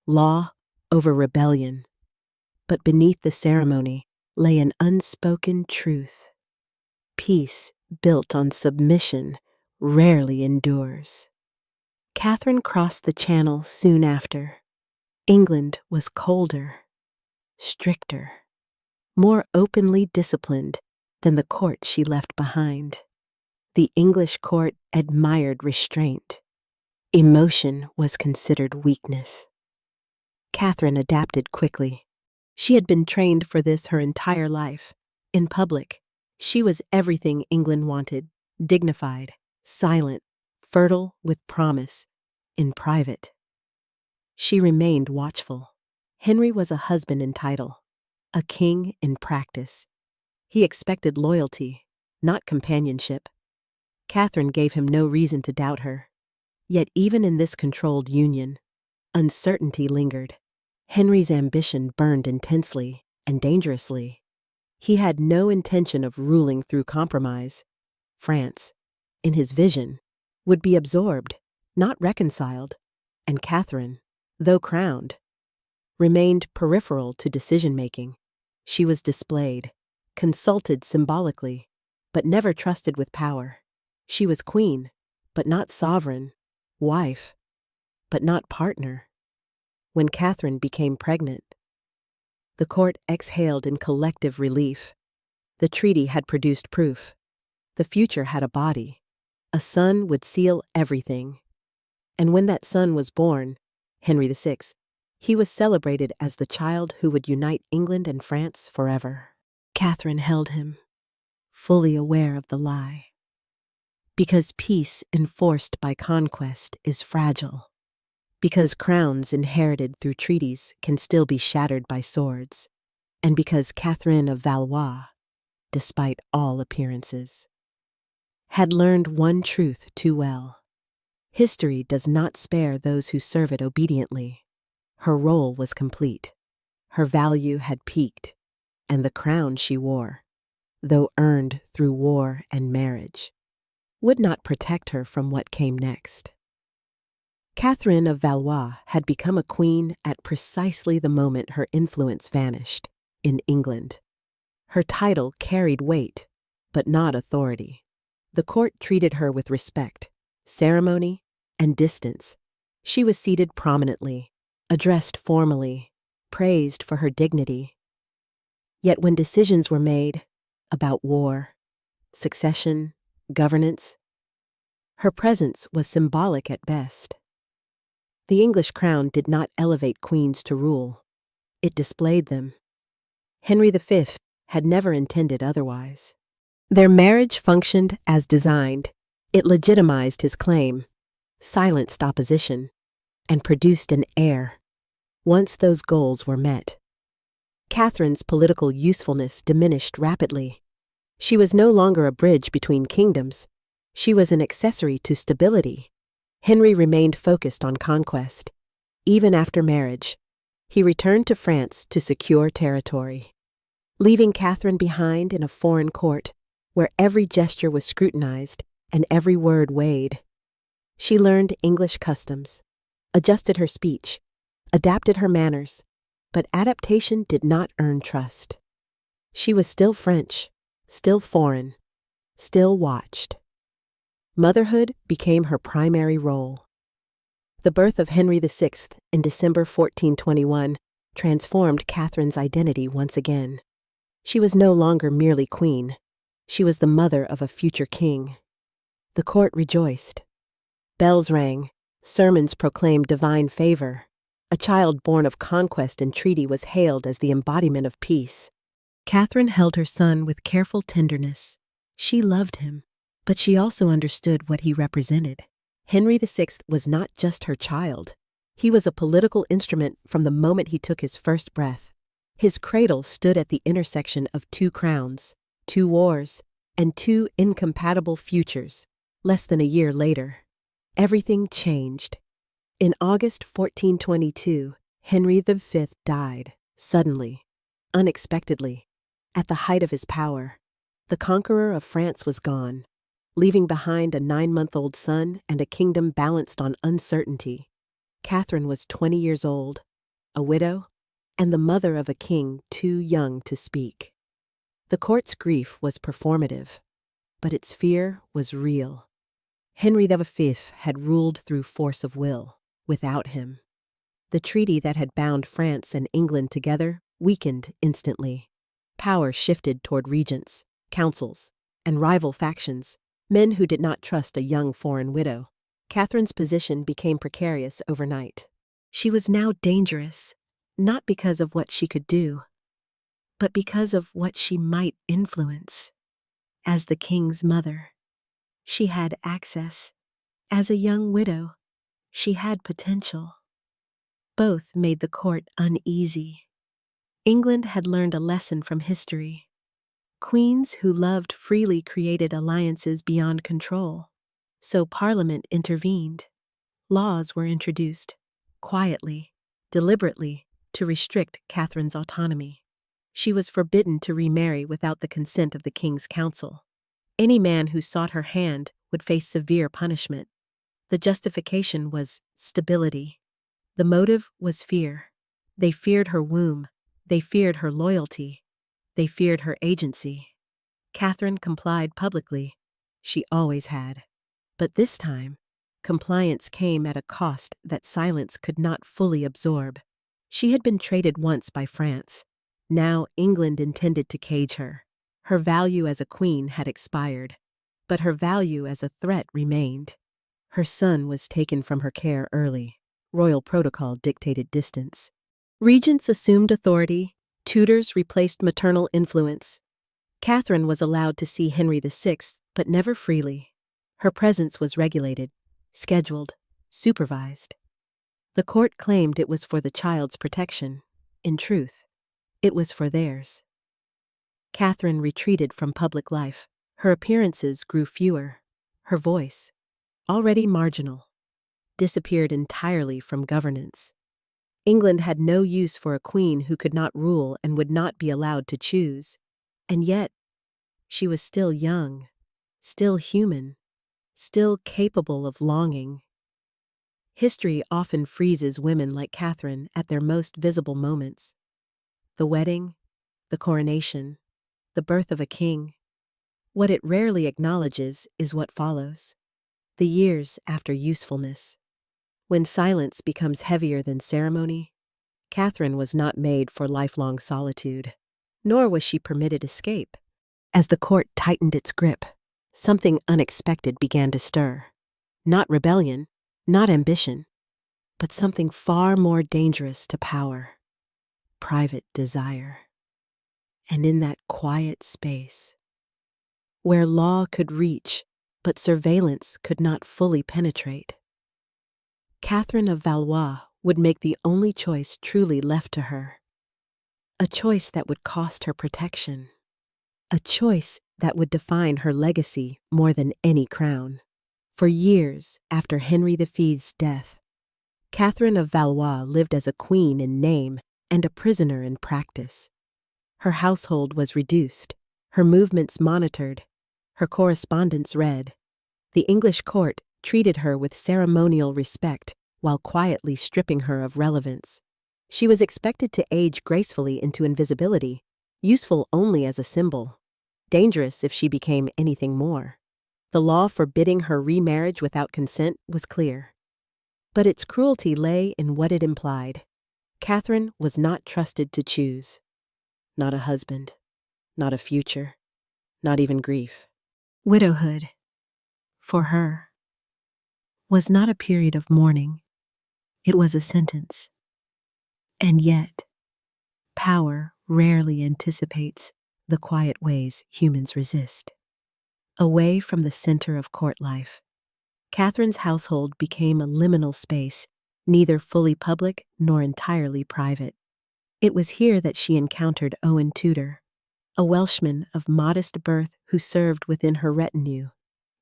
law over rebellion. But beneath the ceremony lay an unspoken truth. Peace built on submission rarely endures. Catherine crossed the Channel soon after. England was colder, stricter, more openly disciplined than the court she left behind. The English court admired restraint. Emotion was considered weakness. Catherine adapted quickly. She had been trained for this her entire life. In public, she was everything England wanted: dignified, silent, fertile with promise. In private, she remained watchful. Henry was a husband in title, a king in practice. He expected loyalty, not companionship. Catherine gave him no reason to doubt her. Yet even in this controlled union, Uncertainty lingered. Henry's ambition burned intensely and dangerously. He had no intention of ruling through compromise. France, in his vision, would be absorbed, not reconciled, and Catherine, though crowned, remained peripheral to decision-making. She was displayed, consulted symbolically, but never trusted with power. She was queen, but not sovereign, wife, but not partner. When Catherine became pregnant, the court exhaled in collective relief. The treaty had produced proof. The future had a body. A son would seal everything. And when that son was born, Henry VI, he was celebrated as the child who would unite England and France forever. Catherine held him, fully aware of the lie. Because peace enforced by conquest is fragile. Because crowns inherited through treaties can still be shattered by swords. And because Catherine of Valois, despite all appearances, had learned one truth too well. History does not spare those who serve it obediently. Her role was complete. Her value had peaked, and the crown she wore, though earned through war and marriage, would not protect her from what came next. Catherine of Valois had become a queen at precisely the moment her influence vanished in England. Her title carried weight, but not authority. The court treated her with respect, ceremony, and distance. She was seated prominently, addressed formally, praised for her dignity. Yet when decisions were made about war, succession, governance, her presence was symbolic at best. The English crown did not elevate queens to rule. It displayed them. Henry V had never intended otherwise. Their marriage functioned as designed. It legitimized his claim, silenced opposition, and produced an heir. Once those goals were met, Catherine's political usefulness diminished rapidly. She was no longer a bridge between kingdoms. She was an accessory to stability. Henry remained focused on conquest. Even after marriage, he returned to France to secure territory, leaving Catherine behind in a foreign court where every gesture was scrutinized and every word weighed. She learned English customs, adjusted her speech, adapted her manners, but adaptation did not earn trust. She was still French, still foreign, still watched. Motherhood became her primary role. The birth of Henry VI in December 1421 transformed Catherine's identity once again. She was no longer merely queen. She was the mother of a future king. The court rejoiced. Bells rang. Sermons proclaimed divine favor. A child born of conquest and treaty was hailed as the embodiment of peace. Catherine held her son with careful tenderness. She loved him, but she also understood what he represented. Henry VI was not just her child. He was a political instrument from the moment he took his first breath. His cradle stood at the intersection of two crowns, 2 wars, and 2 incompatible futures. Less than a year later, everything changed. In August 1422, Henry V died, suddenly, unexpectedly, at the height of his power. The conqueror of France was gone, leaving behind a 9-month-old son and a kingdom balanced on uncertainty. Catherine was 20 years old, a widow, and the mother of a king too young to speak. The court's grief was performative, but its fear was real. Henry V had ruled through force of will. Without him, the treaty that had bound France and England together weakened instantly. Power shifted toward regents, councils, and rival factions, men who did not trust a young foreign widow. Catherine's position became precarious overnight. She was now dangerous, not because of what she could do, but because of what she might influence. As the king's mother, she had access. As a young widow, she had potential. Both made the court uneasy. England had learned a lesson from history. Queens who loved freely created alliances beyond control. So Parliament intervened. Laws were introduced. quietly, deliberately, to restrict Catherine's autonomy. She was forbidden to remarry without the consent of the king's council. Any man who sought her hand would face severe punishment. The justification was stability. The motive was fear. They feared her womb. They feared her loyalty. They feared her agency. Catherine complied publicly. She always had. But this time, compliance came at a cost that silence could not fully absorb. She had been traded once by France. Now England intended to cage her. Her value as a queen had expired, but her value as a threat remained. Her son was taken from her care early. Royal protocol dictated distance. Regents assumed authority. Tutors replaced maternal influence. Catherine was allowed to see Henry VI, but never freely. Her presence was regulated, scheduled, supervised. The court claimed it was for the child's protection. In truth, it was for theirs. Catherine retreated from public life. Her appearances grew fewer. Her voice, already marginal, disappeared entirely from governance. England had no use for a queen who could not rule and would not be allowed to choose. And yet, she was still young, still human, still capable of longing. History often freezes women like Catherine at their most visible moments. The wedding, the coronation, the birth of a king. What it rarely acknowledges is what follows. The years after usefulness. When silence becomes heavier than ceremony, Catherine was not made for lifelong solitude, nor was she permitted escape. As the court tightened its grip, something unexpected began to stir. Not rebellion, not ambition, but something far more dangerous to power. Private desire. And in that quiet space, where law could reach, but surveillance could not fully penetrate, Catherine of Valois would make the only choice truly left to her. A choice that would cost her protection. A choice that would define her legacy more than any crown. For years after Henry V's death, Catherine of Valois lived as a queen in name and a prisoner in practice. Her household was reduced, her movements monitored, her correspondence read. The English court treated her with ceremonial respect while quietly stripping her of relevance. She was expected to age gracefully into invisibility, useful only as a symbol, dangerous if she became anything more. The law forbidding her remarriage without consent was clear. But its cruelty lay in what it implied. Catherine was not trusted to choose. Not a husband, not a future, not even grief. Widowhood, for her, was not a period of mourning. It was a sentence. And yet, power rarely anticipates the quiet ways humans resist. Away from the center of court life, Catherine's household became a liminal space, neither fully public nor entirely private. It was here that she encountered Owen Tudor, a Welshman of modest birth who served within her retinue.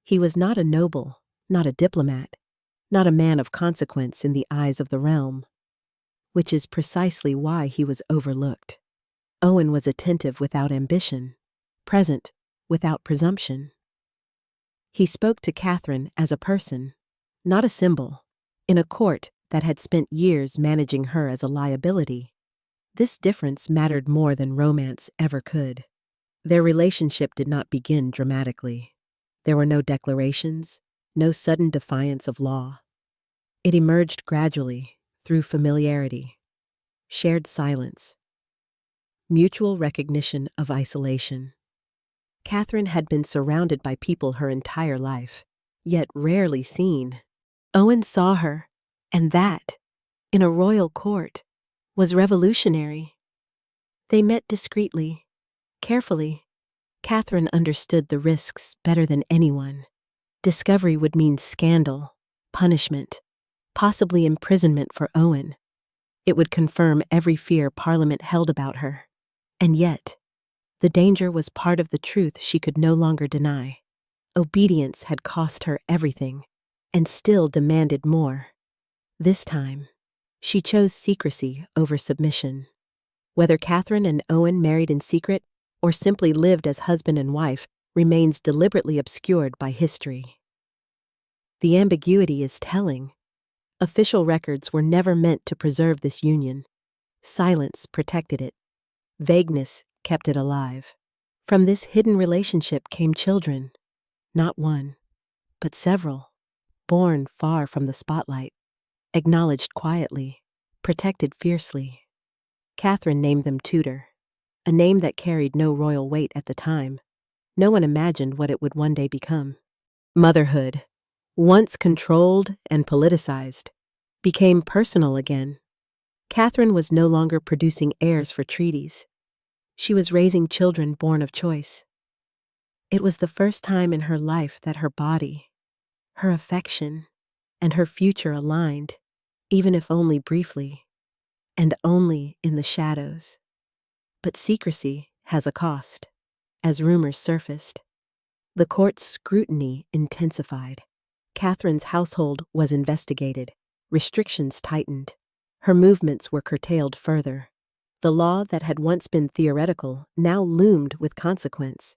He was not a noble, not a diplomat, not a man of consequence in the eyes of the realm, which is precisely why he was overlooked. Owen was attentive without ambition, present without presumption. He spoke to Catherine as a person, not a symbol, in a court that had spent years managing her as a liability. This difference mattered more than romance ever could. Their relationship did not begin dramatically. There were no declarations, no sudden defiance of law. It emerged gradually through familiarity, shared silence, mutual recognition of isolation. Catherine had been surrounded by people her entire life, yet rarely seen. Owen saw her, and that, in a royal court, was revolutionary. They met discreetly, carefully. Catherine understood the risks better than anyone. Discovery would mean scandal, punishment, possibly imprisonment for Owen. It would confirm every fear Parliament held about her. And yet, the danger was part of the truth she could no longer deny. Obedience had cost her everything, and still demanded more. This time, She chose secrecy over submission. Whether Catherine and Owen married in secret or simply lived as husband and wife remains deliberately obscured by history. The ambiguity is telling. Official records were never meant to preserve this union. Silence protected it. Vagueness kept it alive. From this hidden relationship came children, not one, but several, born far from the spotlight, acknowledged quietly, protected fiercely. Catherine named them Tudor, a name that carried no royal weight at the time. No one imagined what it would one day become. Motherhood, once controlled and politicized, became personal again. Catherine was no longer producing heirs for treaties. She was raising children born of choice. It was the first time in her life that her body, her affection, and her future aligned, even if only briefly, and only in the shadows. But secrecy has a cost. As rumors surfaced, the court's scrutiny intensified. Catherine's household was investigated, restrictions tightened, her movements were curtailed further. The law that had once been theoretical now loomed with consequence.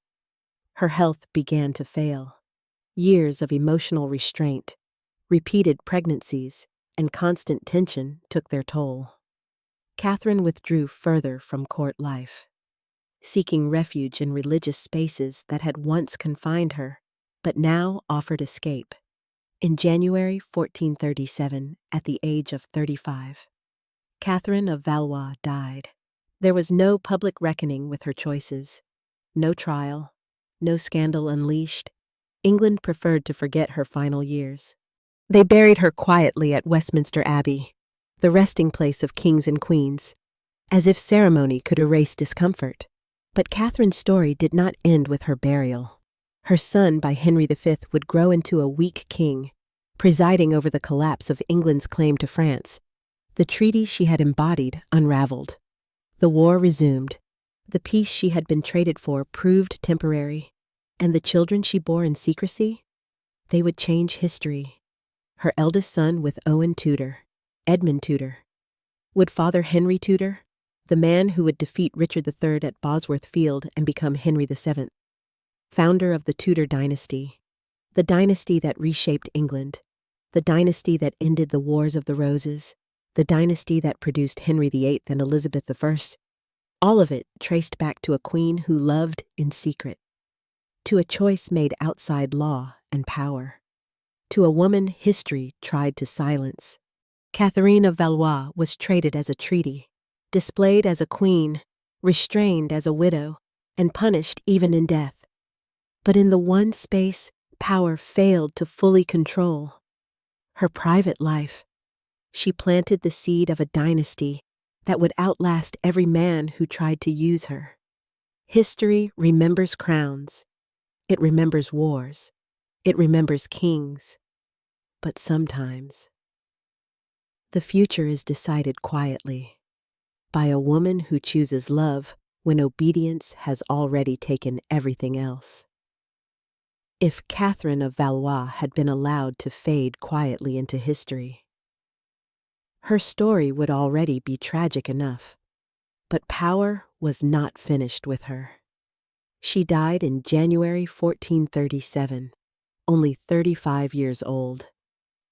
Her health began to fail. Years of emotional restraint, repeated pregnancies, and constant tension took their toll. Catherine withdrew further from court life, seeking refuge in religious spaces that had once confined her, but now offered escape. In January 1437, at the age of 35, Catherine of Valois died. There was no public reckoning with her choices, no trial, no scandal unleashed. England preferred to forget her final years. They buried her quietly at Westminster Abbey, the resting place of kings and queens, as if ceremony could erase discomfort. But Catherine's story did not end with her burial. Her son by Henry V would grow into a weak king, presiding over the collapse of England's claim to France. The treaty she had embodied unraveled. The war resumed. The peace she had been traded for proved temporary. And the children she bore in secrecy? They would change history. Her eldest son with Owen Tudor, Edmund Tudor. Would Father Henry Tudor, the man who would defeat Richard III at Bosworth Field and become Henry VII, founder of the Tudor dynasty, the dynasty that reshaped England, the dynasty that ended the Wars of the Roses, the dynasty that produced Henry VIII and Elizabeth I, all of it traced back to a queen who loved in secret, to a choice made outside law and power, to a woman history tried to silence. Catherine of Valois was traded as a treaty, displayed as a queen, restrained as a widow, and punished even in death. But in the one space power failed to fully control, her private life, she planted the seed of a dynasty that would outlast every man who tried to use her. History remembers crowns. It remembers wars. It remembers kings. But sometimes, the future is decided quietly by a woman who chooses love when obedience has already taken everything else. If Catherine of Valois had been allowed to fade quietly into history, her story would already be tragic enough. But power was not finished with her. She died in January 1437, only 35 years old,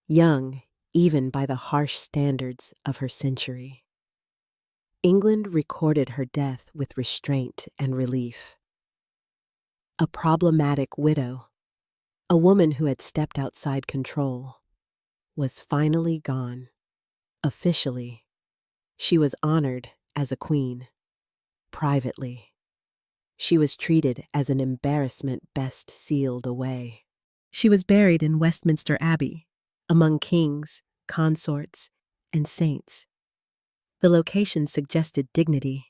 young even by the harsh standards of her century. England recorded her death with restraint and relief. A problematic widow, a woman who had stepped outside control, was finally gone. Officially, she was honored as a queen. Privately, she was treated as an embarrassment best sealed away. She was buried in Westminster Abbey, among kings, consorts, and saints. The location suggested dignity.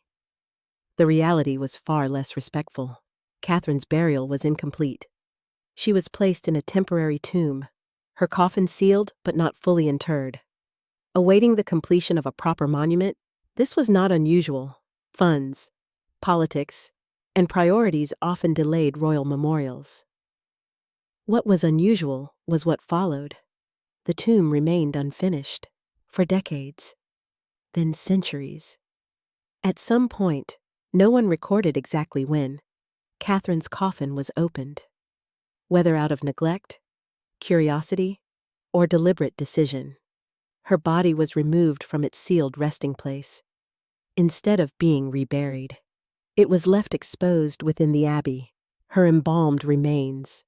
The reality was far less respectful. Catherine's burial was incomplete. She was placed in a temporary tomb, her coffin sealed but not fully interred. Awaiting the completion of a proper monument, this was not unusual. Funds, politics, and priorities often delayed royal memorials. What was unusual was what followed. The tomb remained unfinished for decades. then centuries. At some point, no one recorded exactly when, Catherine's coffin was opened. Whether out of neglect, curiosity, or deliberate decision, her body was removed from its sealed resting place. Instead of being reburied, it was left exposed within the abbey. Her embalmed remains,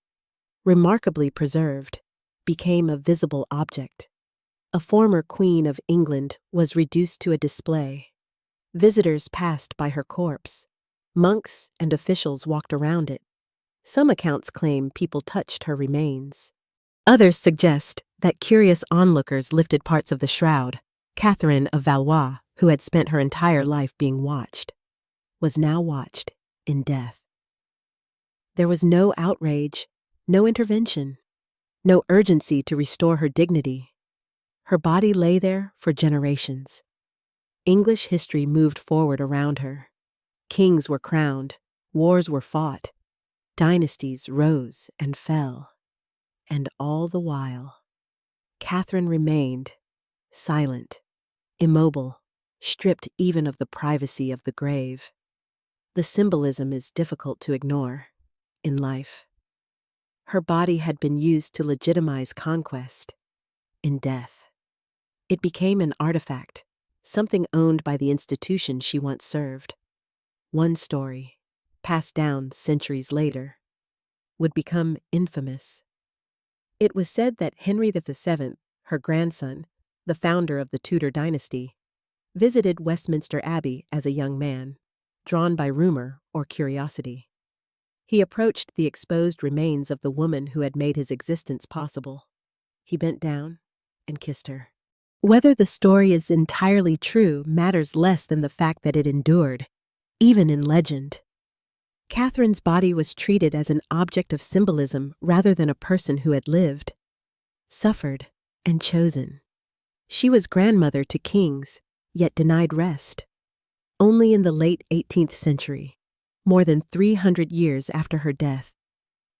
remarkably preserved, became a visible object. A former Queen of England was reduced to a display. Visitors passed by her corpse. Monks and officials walked around it. Some accounts claim people touched her remains. Others suggest that curious onlookers lifted parts of the shroud. Catherine of Valois, who had spent her entire life being watched, was now watched in death. There was no outrage, no intervention, no urgency to restore her dignity. Her body lay there for generations. English history moved forward around her. Kings were crowned, wars were fought, dynasties rose and fell. And all the while, Catherine remained silent, immobile, stripped even of the privacy of the grave. The symbolism is difficult to ignore in life. Her body had been used to legitimize conquest. In death, it became an artifact, something owned by the institution she once served. One story, passed down centuries later, would become infamous. It was said that Henry VII, her grandson, the founder of the Tudor dynasty, visited Westminster Abbey as a young man, drawn by rumor or curiosity. He approached the exposed remains of the woman who had made his existence possible. He bent down and kissed her. Whether the story is entirely true matters less than the fact that it endured, even in legend. Catherine's body was treated as an object of symbolism rather than a person who had lived, suffered, and chosen. She was grandmother to kings, yet denied rest. Only in the late 18th century, more than 300 years after her death,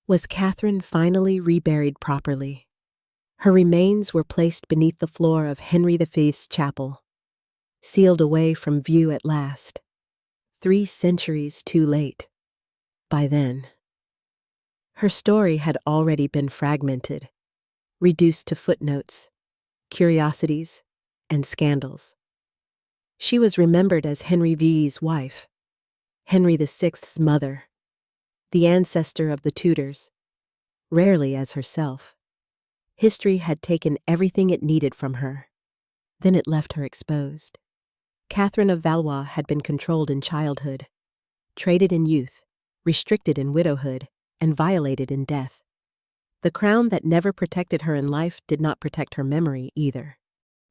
was Catherine finally reburied properly. Her remains were placed beneath the floor of Henry V's chapel, sealed away from view at last, 3 centuries too late. By then, her story had already been fragmented, reduced to footnotes, curiosities, and scandals. She was remembered as Henry V's wife, Henry VI's mother, the ancestor of the Tudors, rarely as herself. History had taken everything it needed from her. Then it left her exposed. Catherine of Valois had been controlled in childhood, traded in youth, restricted in widowhood, and violated in death. The crown that never protected her in life did not protect her memory either.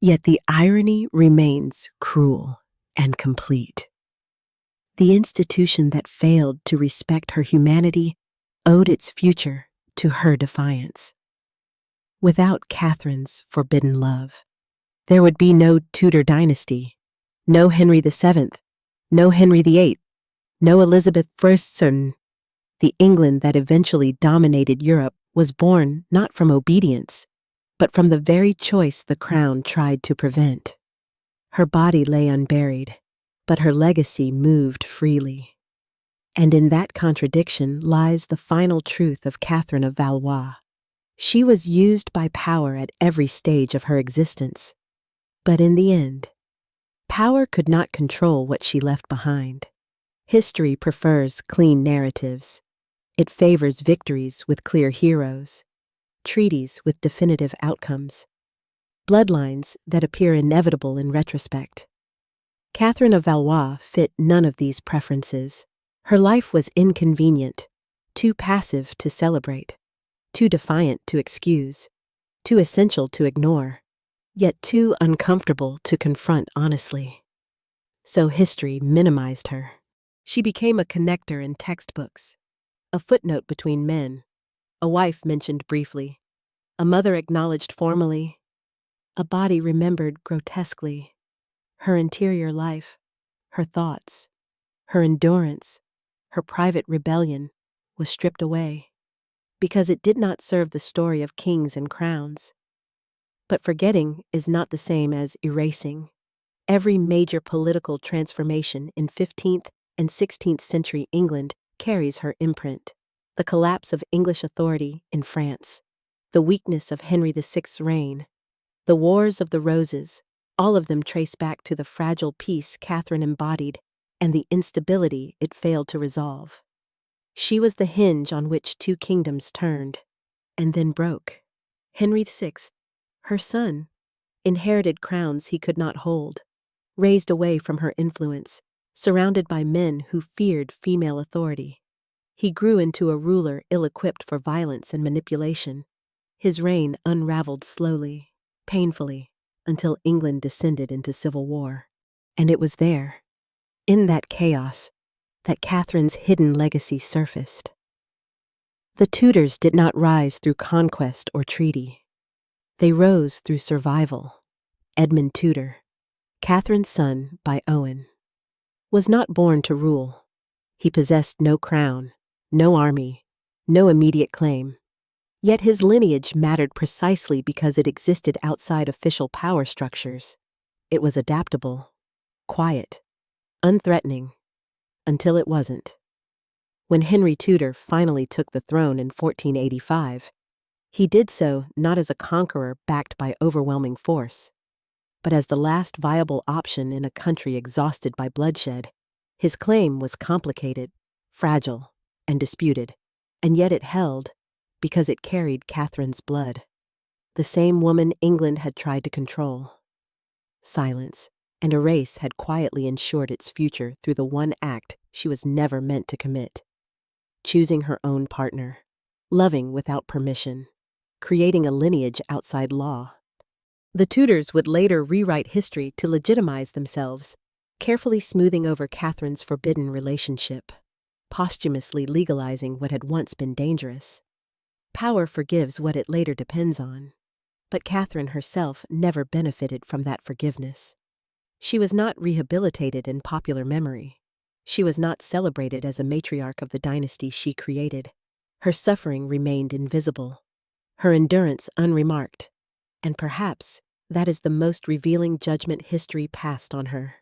Yet the irony remains cruel and complete. The institution that failed to respect her humanity owed its future to her defiance. Without Catherine's forbidden love, there would be no Tudor dynasty, no Henry VII, no Henry VIII, no Elizabeth I. The England that eventually dominated Europe was born not from obedience, but from the very choice the crown tried to prevent. Her body lay unburied, but her legacy moved freely. And in that contradiction lies the final truth of Catherine of Valois. She was used by power at every stage of her existence. But in the end, power could not control what she left behind. History prefers clean narratives. It favors victories with clear heroes, treaties with definitive outcomes, bloodlines that appear inevitable in retrospect. Catherine of Valois fit none of these preferences. Her life was inconvenient, too passive to celebrate, too defiant to excuse, too essential to ignore, yet too uncomfortable to confront honestly. So history minimized her. She became a connector in textbooks, a footnote between men, a wife mentioned briefly, a mother acknowledged formally, a body remembered grotesquely. Her interior life, her thoughts, her endurance, her private rebellion was stripped away, because it did not serve the story of kings and crowns. But forgetting is not the same as erasing. Every major political transformation in 15th and 16th century England carries her imprint. The collapse of English authority in France, the weakness of Henry VI's reign, the Wars of the Roses, all of them trace back to the fragile peace Catherine embodied and the instability it failed to resolve. She was the hinge on which two kingdoms turned, and then broke. Henry VI, her son, inherited crowns he could not hold, raised away from her influence, surrounded by men who feared female authority. He grew into a ruler ill-equipped for violence and manipulation. His reign unraveled slowly, painfully, until England descended into civil war. And it was there, in that chaos, that Catherine's hidden legacy surfaced. The Tudors did not rise through conquest or treaty. They rose through survival. Edmund Tudor, Catherine's son by Owen, was not born to rule. He possessed no crown, no army, no immediate claim. Yet his lineage mattered precisely because it existed outside official power structures. It was adaptable, quiet, unthreatening, until it wasn't. When Henry Tudor finally took the throne in 1485, he did so not as a conqueror backed by overwhelming force, but as the last viable option in a country exhausted by bloodshed. His claim was complicated, fragile, and disputed, and yet it held because it carried Catherine's blood, the same woman England had tried to control. Silence and a race had quietly ensured its future through the one act she was never meant to commit: choosing her own partner, loving without permission, creating a lineage outside law. The Tudors would later rewrite history to legitimize themselves, carefully smoothing over Catherine's forbidden relationship, posthumously legalizing what had once been dangerous. Power forgives what it later depends on, but Catherine herself never benefited from that forgiveness. She was not rehabilitated in popular memory. She was not celebrated as a matriarch of the dynasty she created. Her suffering remained invisible, her endurance unremarked, and perhaps that is the most revealing judgment history passed on her.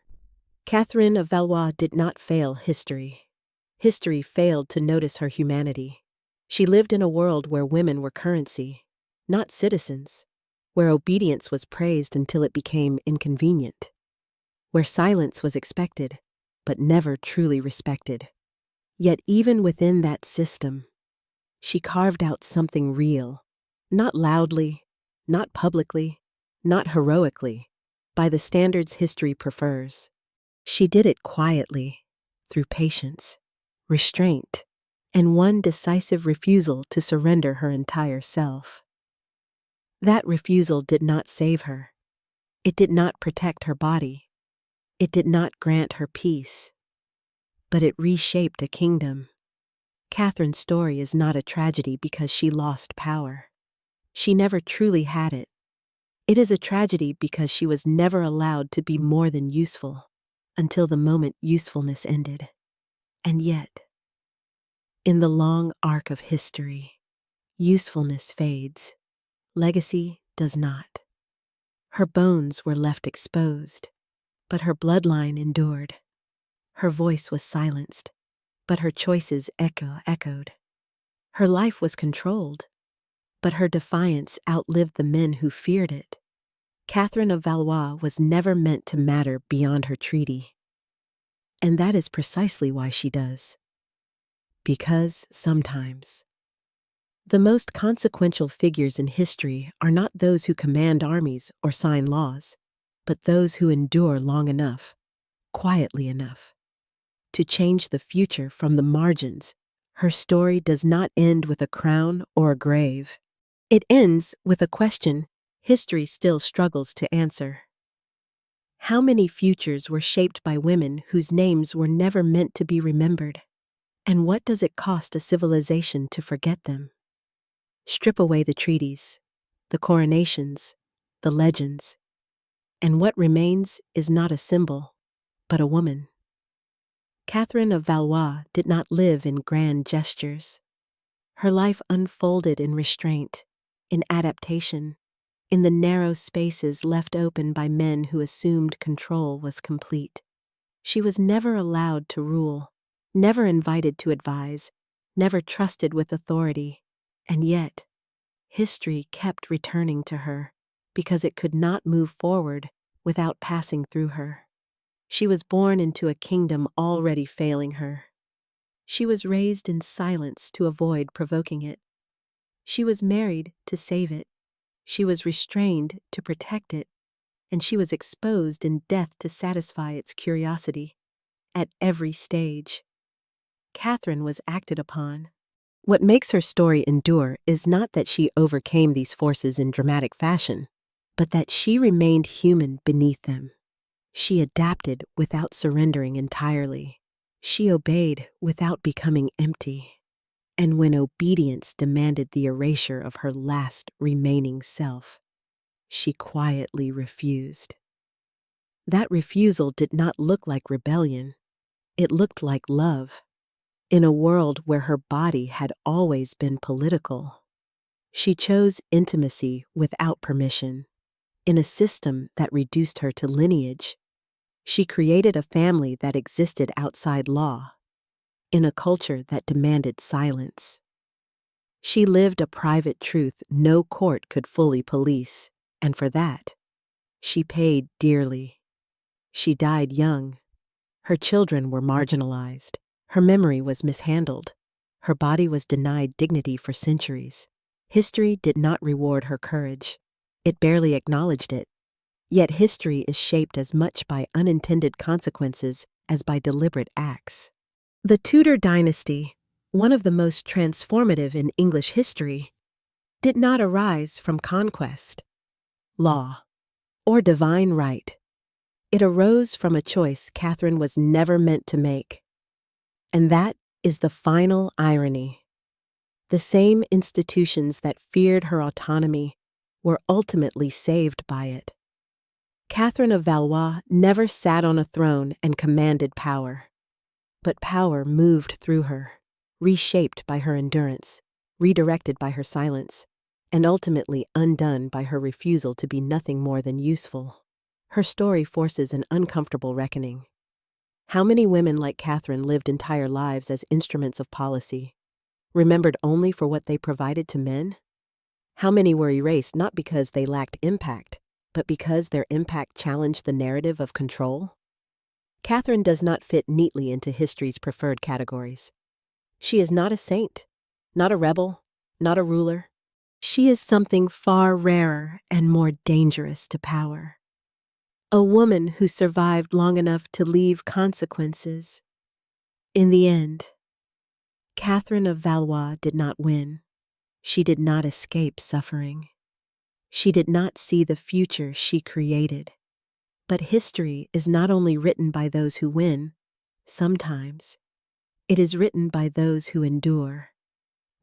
Catherine of Valois did not fail history. History failed to notice her humanity. She lived in a world where women were currency, not citizens, where obedience was praised until it became inconvenient, where silence was expected, but never truly respected. Yet even within that system, she carved out something real, not loudly, not publicly, not heroically, by the standards history prefers. She did it quietly, through patience, restraint, and one decisive refusal to surrender her entire self. That refusal did not save her. It did not protect her body. It did not grant her peace. But it reshaped a kingdom. Catherine's story is not a tragedy because she lost power. She never truly had it. It is a tragedy because she was never allowed to be more than useful, until the moment usefulness ended. And yet, in the long arc of history, usefulness fades. Legacy does not. Her bones were left exposed, but her bloodline endured. Her voice was silenced, but her choices echoed. Her life was controlled, but her defiance outlived the men who feared it. Catherine of Valois was never meant to matter beyond her treaty. And that is precisely why she does. Because sometimes the most consequential figures in history are not those who command armies or sign laws, but those who endure long enough, quietly enough, to change the future from the margins. Her story does not end with a crown or a grave. It ends with a question history still struggles to answer. How many futures were shaped by women whose names were never meant to be remembered? And what does it cost a civilization to forget them? Strip away the treaties, the coronations, the legends, and what remains is not a symbol, but a woman. Catherine of Valois did not live in grand gestures. Her life unfolded in restraint, in adaptation, in the narrow spaces left open by men who assumed control was complete. She was never allowed to rule, never invited to advise, never trusted with authority, and yet, history kept returning to her because it could not move forward without passing through her. She was born into a kingdom already failing her. She was raised in silence to avoid provoking it. She was married to save it. She was restrained to protect it, and she was exposed in death to satisfy its curiosity. At every stage, Catherine was acted upon. What makes her story endure is not that she overcame these forces in dramatic fashion, but that she remained human beneath them. She adapted without surrendering entirely. She obeyed without becoming empty. And when obedience demanded the erasure of her last remaining self, she quietly refused. That refusal did not look like rebellion. It looked like love. In a world where her body had always been political, she chose intimacy without permission. In a system that reduced her to lineage, she created a family that existed outside law. In a culture that demanded silence, she lived a private truth no court could fully police, and for that, she paid dearly. She died young. Her children were marginalized. Her memory was mishandled. Her body was denied dignity for centuries. History did not reward her courage. It barely acknowledged it. Yet history is shaped as much by unintended consequences as by deliberate acts. The Tudor dynasty, one of the most transformative in English history, did not arise from conquest, law, or divine right. It arose from a choice Catherine was never meant to make. And that is the final irony. The same institutions that feared her autonomy were ultimately saved by it. Catherine of Valois never sat on a throne and commanded power. But power moved through her, reshaped by her endurance, redirected by her silence, and ultimately undone by her refusal to be nothing more than useful. Her story forces an uncomfortable reckoning. How many women like Catherine lived entire lives as instruments of policy, remembered only for what they provided to men? How many were erased not because they lacked impact, but because their impact challenged the narrative of control? Catherine does not fit neatly into history's preferred categories. She is not a saint, not a rebel, not a ruler. She is something far rarer and more dangerous to power. A woman who survived long enough to leave consequences. In the end, Catherine of Valois did not win. She did not escape suffering. She did not see the future she created. But history is not only written by those who win. Sometimes it is written by those who endure,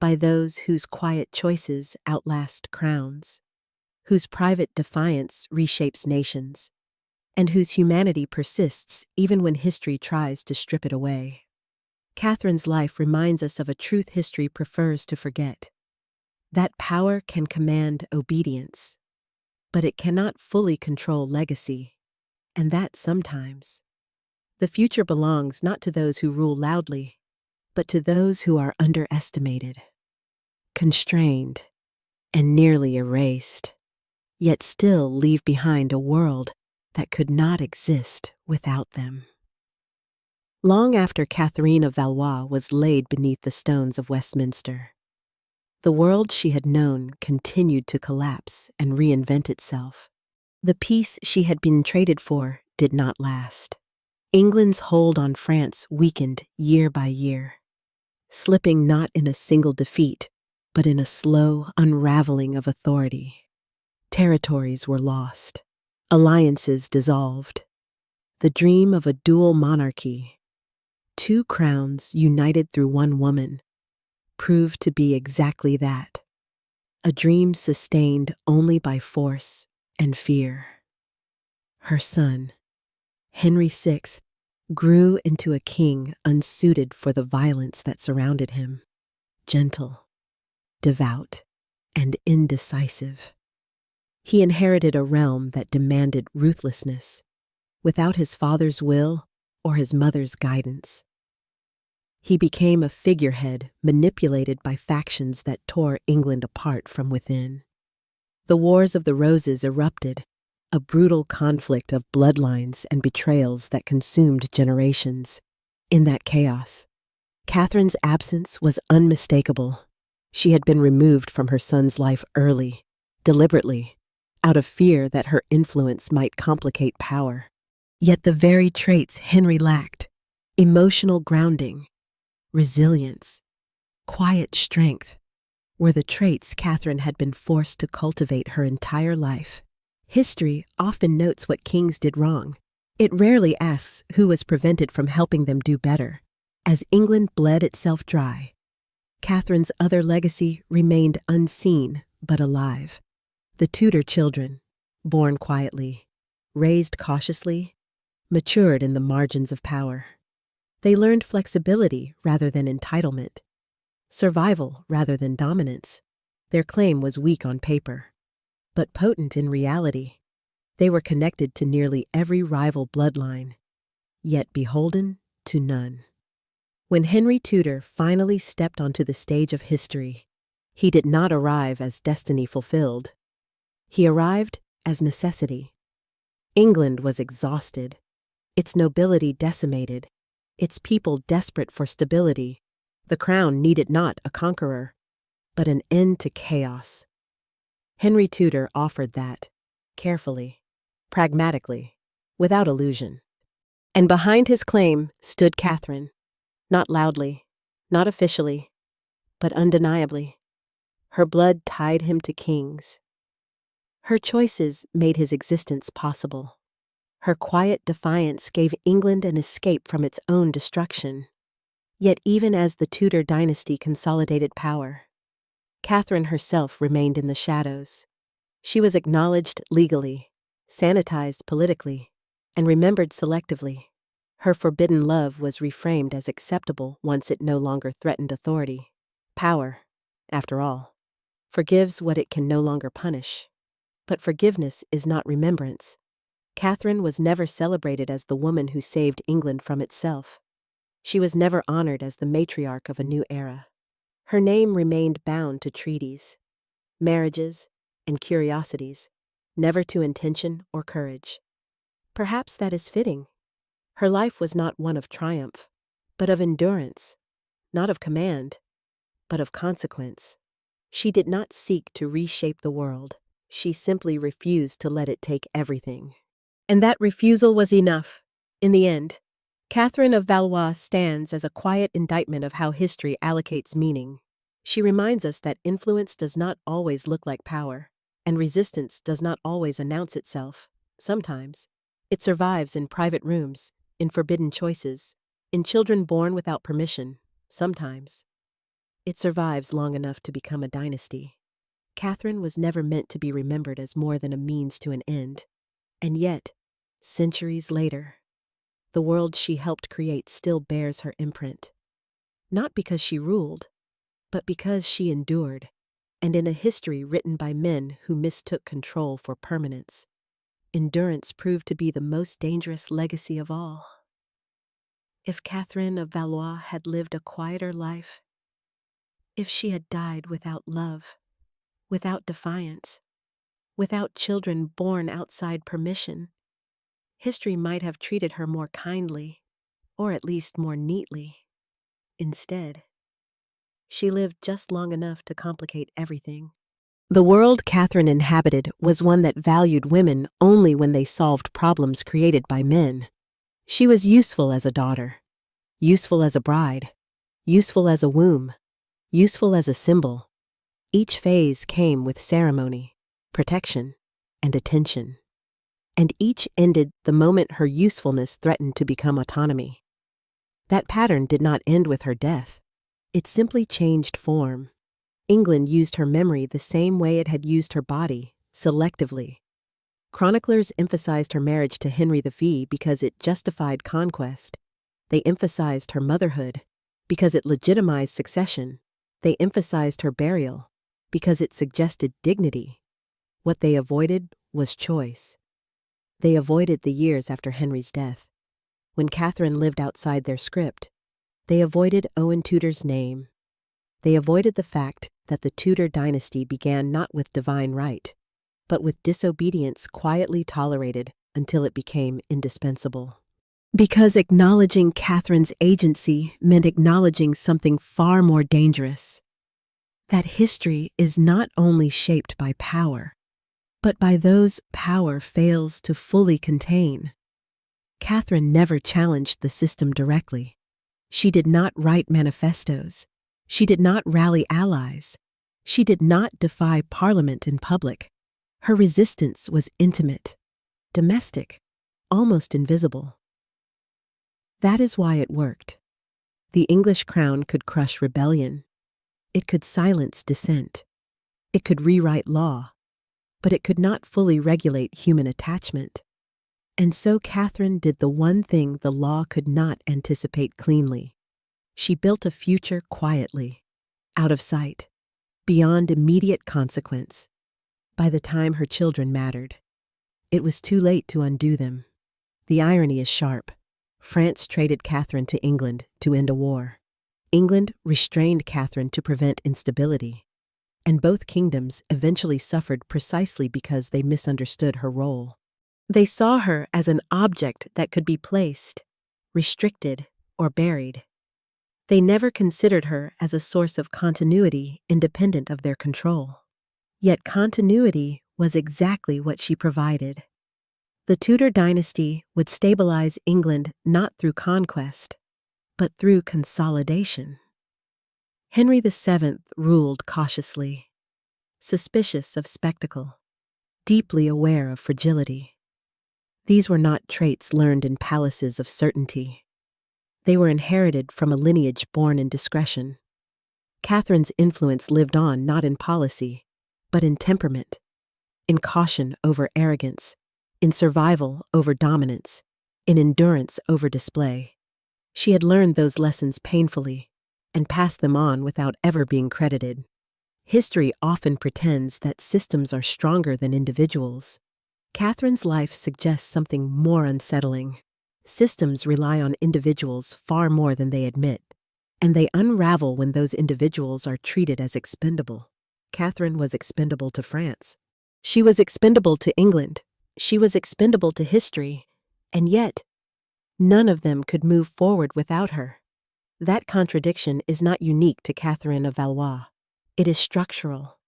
by those whose quiet choices outlast crowns, whose private defiance reshapes nations, and whose humanity persists even when history tries to strip it away. Catherine's life reminds us of a truth history prefers to forget. That power can command obedience, but it cannot fully control legacy, and that sometimes. The future belongs not to those who rule loudly, but to those who are underestimated, constrained, and nearly erased, yet still leave behind a world that could not exist without them. Long after Catherine of Valois was laid beneath the stones of Westminster, the world she had known continued to collapse and reinvent itself. The peace she had been traded for did not last. England's hold on France weakened year by year, slipping not in a single defeat, but in a slow unraveling of authority. Territories were lost, alliances dissolved. The dream of a dual monarchy, two crowns united through one woman, proved to be exactly that, a dream sustained only by force and fear. Her son, Henry VI, grew into a king unsuited for the violence that surrounded him, gentle, devout, and indecisive. He inherited a realm that demanded ruthlessness, without his father's will or his mother's guidance. He became a figurehead manipulated by factions that tore England apart from within. The Wars of the Roses erupted, a brutal conflict of bloodlines and betrayals that consumed generations. In that chaos, Catherine's absence was unmistakable. She had been removed from her son's life early, deliberately, out of fear that her influence might complicate power. Yet the very traits Henry lacked, emotional grounding, resilience, quiet strength, were the traits Catherine had been forced to cultivate her entire life. History often notes what kings did wrong. It rarely asks who was prevented from helping them do better. As England bled itself dry, Catherine's other legacy remained unseen but alive. The Tudor children, born quietly, raised cautiously, matured in the margins of power. They learned flexibility rather than entitlement, survival rather than dominance. Their claim was weak on paper, but potent in reality. They were connected to nearly every rival bloodline, yet beholden to none. When Henry Tudor finally stepped onto the stage of history, he did not arrive as destiny fulfilled. He arrived as necessity. England was exhausted, its nobility decimated, its people desperate for stability. The crown needed not a conqueror, but an end to chaos. Henry Tudor offered that, carefully, pragmatically, without illusion. And behind his claim stood Catherine, not loudly, not officially, but undeniably. Her blood tied him to kings. Her choices made his existence possible. Her quiet defiance gave England an escape from its own destruction. Yet even as the Tudor dynasty consolidated power, Catherine herself remained in the shadows. She was acknowledged legally, sanitized politically, and remembered selectively. Her forbidden love was reframed as acceptable once it no longer threatened authority. Power, after all, forgives what it can no longer punish. But forgiveness is not remembrance. Catherine was never celebrated as the woman who saved England from itself. She was never honored as the matriarch of a new era. Her name remained bound to treaties, marriages, and curiosities, never to intention or courage. Perhaps that is fitting. Her life was not one of triumph, but of endurance, not of command, but of consequence. She did not seek to reshape the world. She simply refused to let it take everything. And that refusal was enough. In the end, Catherine of Valois stands as a quiet indictment of how history allocates meaning. She reminds us that influence does not always look like power, and resistance does not always announce itself. Sometimes, it survives in private rooms, in forbidden choices, in children born without permission. Sometimes, it survives long enough to become a dynasty. Catherine was never meant to be remembered as more than a means to an end. And yet, centuries later, the world she helped create still bears her imprint. Not because she ruled, but because she endured, and in a history written by men who mistook control for permanence, endurance proved to be the most dangerous legacy of all. If Catherine of Valois had lived a quieter life, if she had died without love, without defiance, without children born outside permission, history might have treated her more kindly, or at least more neatly. Instead, she lived just long enough to complicate everything. The world Catherine inhabited was one that valued women only when they solved problems created by men. She was useful as a daughter, useful as a bride, useful as a womb, useful as a symbol. Each phase came with ceremony, protection, and attention. And each ended the moment her usefulness threatened to become autonomy. That pattern did not end with her death. It simply changed form. England used her memory the same way it had used her body, selectively. Chroniclers emphasized her marriage to Henry V because it justified conquest. They emphasized her motherhood because it legitimized succession. They emphasized her burial because it suggested dignity. What they avoided was choice. They avoided the years after Henry's death. When Catherine lived outside their script, they avoided Owen Tudor's name. They avoided the fact that the Tudor dynasty began not with divine right, but with disobedience quietly tolerated until it became indispensable. Because acknowledging Catherine's agency meant acknowledging something far more dangerous: that history is not only shaped by power, but by those power fails to fully contain. Catherine never challenged the system directly. She did not write manifestos. She did not rally allies. She did not defy Parliament in public. Her resistance was intimate, domestic, almost invisible. That is why it worked. The English crown could crush rebellion. It could silence dissent. It could rewrite law, but it could not fully regulate human attachment. And so Catherine did the one thing the law could not anticipate cleanly. She built a future quietly, out of sight, beyond immediate consequence. By the time her children mattered, it was too late to undo them. The irony is sharp. France traded Catherine to England to end a war. England restrained Catherine to prevent instability. And both kingdoms eventually suffered precisely because they misunderstood her role. They saw her as an object that could be placed, restricted, or buried. They never considered her as a source of continuity independent of their control. Yet continuity was exactly what she provided. The Tudor dynasty would stabilize England not through conquest, but through consolidation. Henry VII ruled cautiously, suspicious of spectacle, deeply aware of fragility. These were not traits learned in palaces of certainty. They were inherited from a lineage born in discretion. Catherine's influence lived on not in policy, but in temperament, in caution over arrogance, in survival over dominance, in endurance over display. She had learned those lessons painfully and passed them on without ever being credited. History often pretends that systems are stronger than individuals. Catherine's life suggests something more unsettling. Systems rely on individuals far more than they admit, and they unravel when those individuals are treated as expendable. Catherine was expendable to France. She was expendable to England. She was expendable to history, and yet, none of them could move forward without her. That contradiction is not unique to Catherine of Valois. It is structural.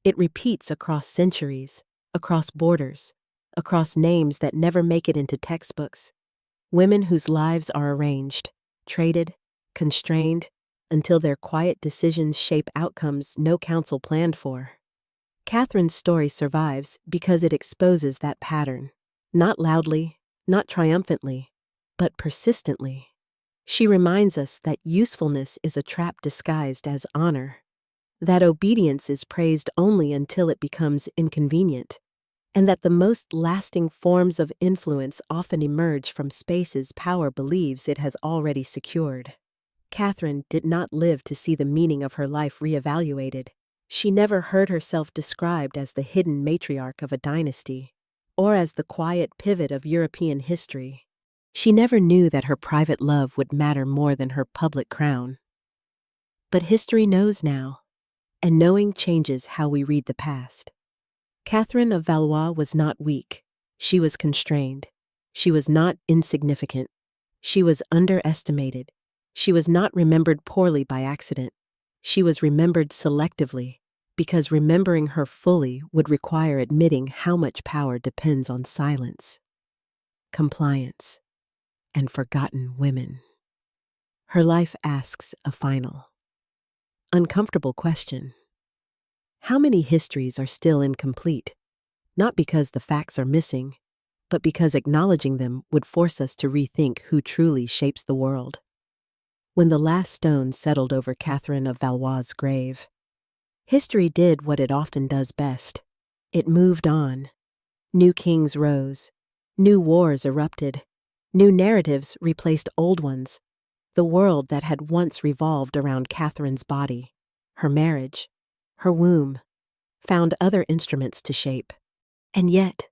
It repeats across centuries, across borders, across names that never make it into textbooks. Women whose lives are arranged, traded, constrained, until their quiet decisions shape outcomes no council planned for. Catherine's story survives because it exposes that pattern, not loudly, not triumphantly, but persistently. She reminds us that usefulness is a trap disguised as honor, that obedience is praised only until it becomes inconvenient, and that the most lasting forms of influence often emerge from spaces power believes it has already secured. Catherine did not live to see the meaning of her life reevaluated. She never heard herself described as the hidden matriarch of a dynasty, or as the quiet pivot of European history. She never knew that her private love would matter more than her public crown. But history knows now, and knowing changes how we read the past. Catherine of Valois was not weak. She was constrained. She was not insignificant. She was underestimated. She was not remembered poorly by accident. She was remembered selectively, because remembering her fully would require admitting how much power depends on silence, compliance, and forgotten women. Her life asks a final, uncomfortable question. How many histories are still incomplete? Not because the facts are missing, but because acknowledging them would force us to rethink who truly shapes the world. When the last stone settled over Catherine of Valois' grave, history did what it often does best. It moved on. New kings rose. New wars erupted. New narratives replaced old ones. The world that had once revolved around Catherine's body, her marriage, her womb, found other instruments to shape. And yet,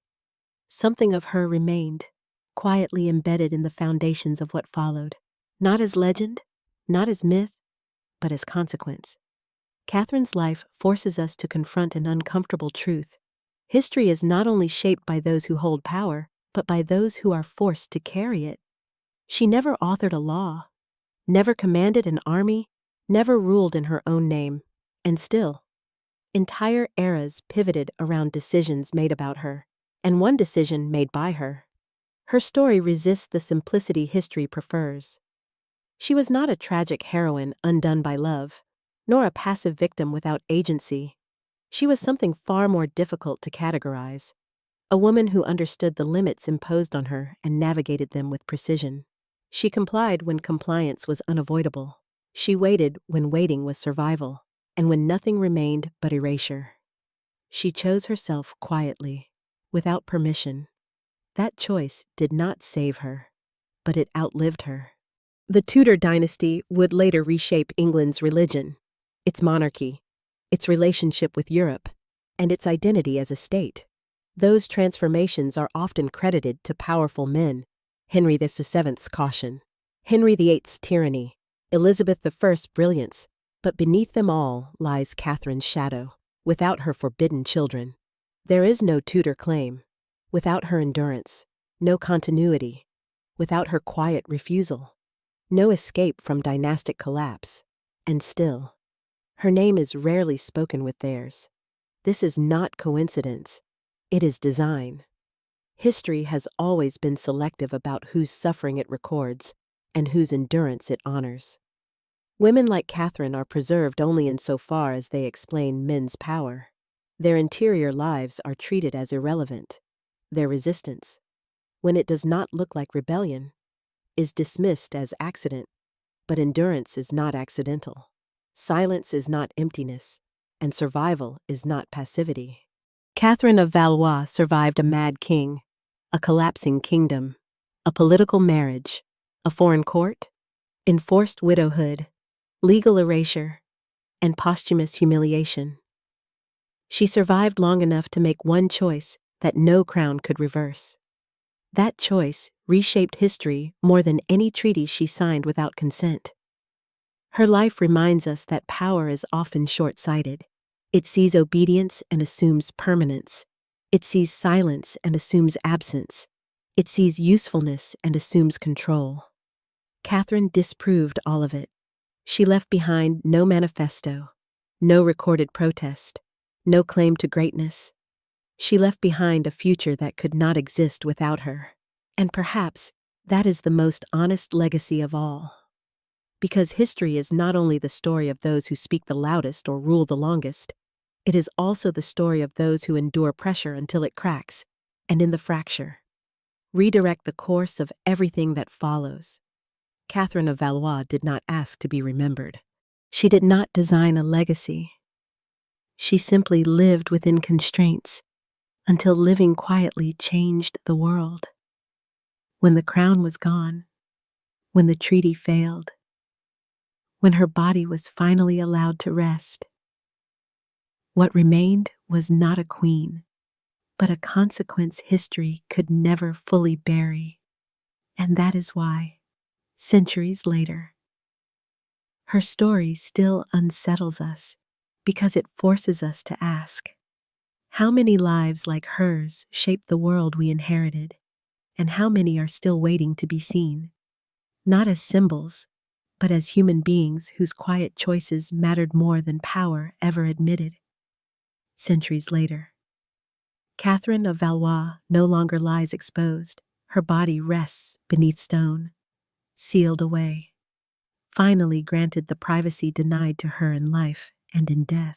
something of her remained, quietly embedded in the foundations of what followed, not as legend, not as myth, but as consequence. Catherine's life forces us to confront an uncomfortable truth. History is not only shaped by those who hold power, but by those who are forced to carry it. She never authored a law, never commanded an army, never ruled in her own name, and still, entire eras pivoted around decisions made about her, and one decision made by her. Her story resists the simplicity history prefers. She was not a tragic heroine undone by love, nor a passive victim without agency. She was something far more difficult to categorize, a woman who understood the limits imposed on her and navigated them with precision. She complied when compliance was unavoidable. She waited when waiting was survival, and when nothing remained but erasure. She chose herself quietly, without permission. That choice did not save her, but it outlived her. The Tudor dynasty would later reshape England's religion, its monarchy, its relationship with Europe, and its identity as a state. Those transformations are often credited to powerful men: Henry VII's caution, Henry VIII's tyranny, Elizabeth I's brilliance, but beneath them all lies Catherine's shadow. Without her forbidden children, there is no Tudor claim. Without her endurance, no continuity. Without her quiet refusal, no escape from dynastic collapse. And still, her name is rarely spoken with theirs. This is not coincidence. It is design. History has always been selective about whose suffering it records and whose endurance it honors. Women like Catherine are preserved only insofar as they explain men's power. Their interior lives are treated as irrelevant. Their resistance, when it does not look like rebellion, is dismissed as accident. But endurance is not accidental. Silence is not emptiness, and survival is not passivity. Catherine of Valois survived a mad king, a collapsing kingdom, a political marriage, a foreign court, enforced widowhood, legal erasure, and posthumous humiliation. She survived long enough to make one choice that no crown could reverse. That choice reshaped history more than any treaty she signed without consent. Her life reminds us that power is often short-sighted. It sees obedience and assumes permanence. It sees silence and assumes absence. It sees usefulness and assumes control. Catherine disproved all of it. She left behind no manifesto, no recorded protest, no claim to greatness. She left behind a future that could not exist without her. And perhaps that is the most honest legacy of all. Because history is not only the story of those who speak the loudest or rule the longest, it is also the story of those who endure pressure until it cracks, and in the fracture, redirect the course of everything that follows. Catherine of Valois did not ask to be remembered. She did not design a legacy. She simply lived within constraints until living quietly changed the world. When the crown was gone, when the treaty failed, when her body was finally allowed to rest, what remained was not a queen, but a consequence history could never fully bury. And that is why, centuries later, her story still unsettles us, because it forces us to ask, how many lives like hers shaped the world we inherited, and how many are still waiting to be seen, not as symbols, but as human beings whose quiet choices mattered more than power ever admitted. Centuries later, Catherine of Valois no longer lies exposed. Her body rests beneath stone, sealed away, finally granted the privacy denied to her in life and in death.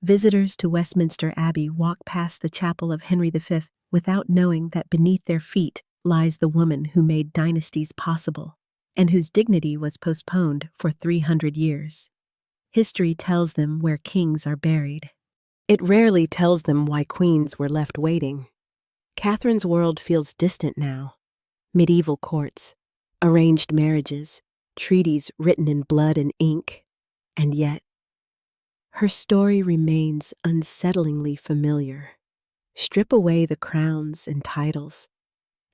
Visitors to Westminster Abbey walk past the chapel of Henry V without knowing that beneath their feet lies the woman who made dynasties possible and whose dignity was postponed for 300 years. History tells them where kings are buried. It rarely tells them why queens were left waiting. Catherine's world feels distant now. Medieval courts, arranged marriages, treaties written in blood and ink, and yet, her story remains unsettlingly familiar. Strip away the crowns and titles,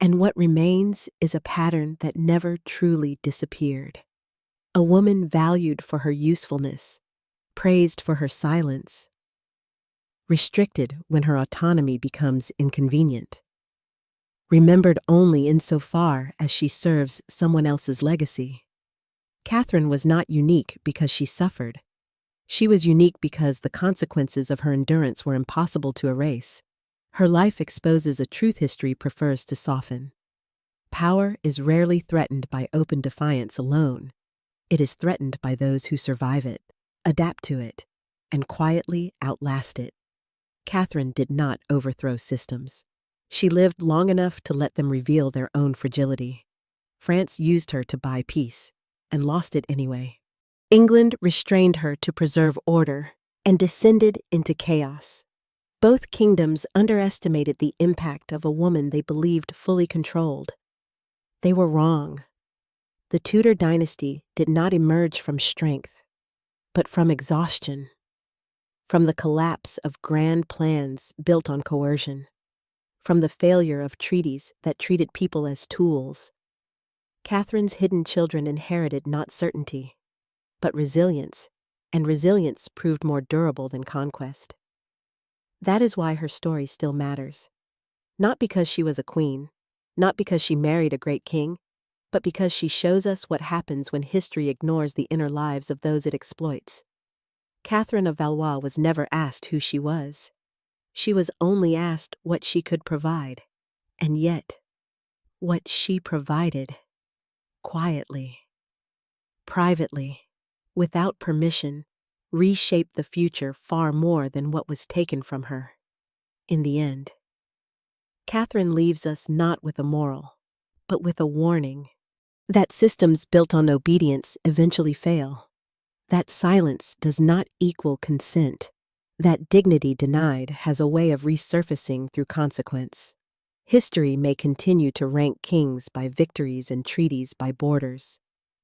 and what remains is a pattern that never truly disappeared. A woman valued for her usefulness, praised for her silence, restricted when her autonomy becomes inconvenient, remembered only insofar as she serves someone else's legacy. Catherine was not unique because she suffered. She was unique because the consequences of her endurance were impossible to erase. Her life exposes a truth history prefers to soften. Power is rarely threatened by open defiance alone. It is threatened by those who survive it, adapt to it, and quietly outlast it. Catherine did not overthrow systems. She lived long enough to let them reveal their own fragility. France used her to buy peace, and lost it anyway. England restrained her to preserve order, and descended into chaos. Both kingdoms underestimated the impact of a woman they believed fully controlled. They were wrong. The Tudor dynasty did not emerge from strength, but from exhaustion, from the collapse of grand plans built on coercion, from the failure of treaties that treated people as tools. Catherine's hidden children inherited not certainty, but resilience, and resilience proved more durable than conquest. That is why her story still matters. Not because she was a queen, not because she married a great king, but because she shows us what happens when history ignores the inner lives of those it exploits. Catherine of Valois was never asked who she was. She was only asked what she could provide. And yet, what she provided, quietly, privately, without permission, reshaped the future far more than what was taken from her. In the end, Catherine leaves us not with a moral, but with a warning that systems built on obedience eventually fail, that silence does not equal consent, that dignity denied has a way of resurfacing through consequence. History may continue to rank kings by victories and treaties by borders,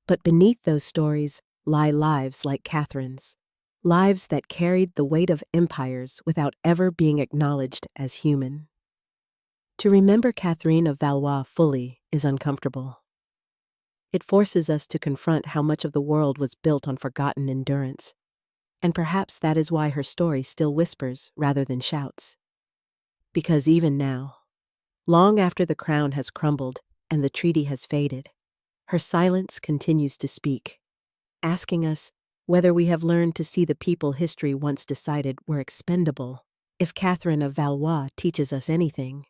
but beneath those stories lie lives like Catherine's, lives that carried the weight of empires without ever being acknowledged as human. To remember Catherine of Valois fully is uncomfortable. It forces us to confront how much of the world was built on forgotten endurance, and perhaps that is why her story still whispers rather than shouts. Because even now, long after the crown has crumbled and the treaty has faded, her silence continues to speak, asking us whether we have learned to see the people history once decided were expendable. If Catherine of Valois teaches us anything,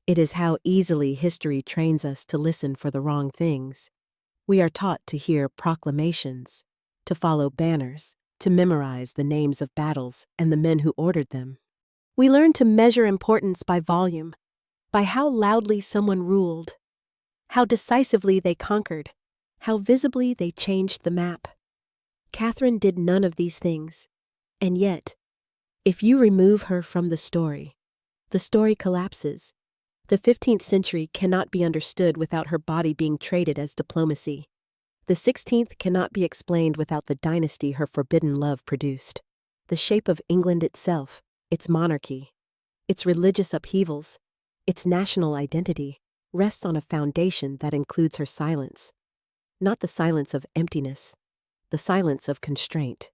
it is how easily history trains us to listen for the wrong things. We are taught to hear proclamations, to follow banners, to memorize the names of battles and the men who ordered them. We learn to measure importance by volume, by how loudly someone ruled, how decisively they conquered, how visibly they changed the map. Catherine did none of these things, and yet, if you remove her from the story collapses. The 15th century cannot be understood without her body being traded as diplomacy. The 16th cannot be explained without the dynasty her forbidden love produced. The shape of England itself, its monarchy, its religious upheavals, its national identity, rests on a foundation that includes her silence. Not the silence of emptiness, the silence of constraint.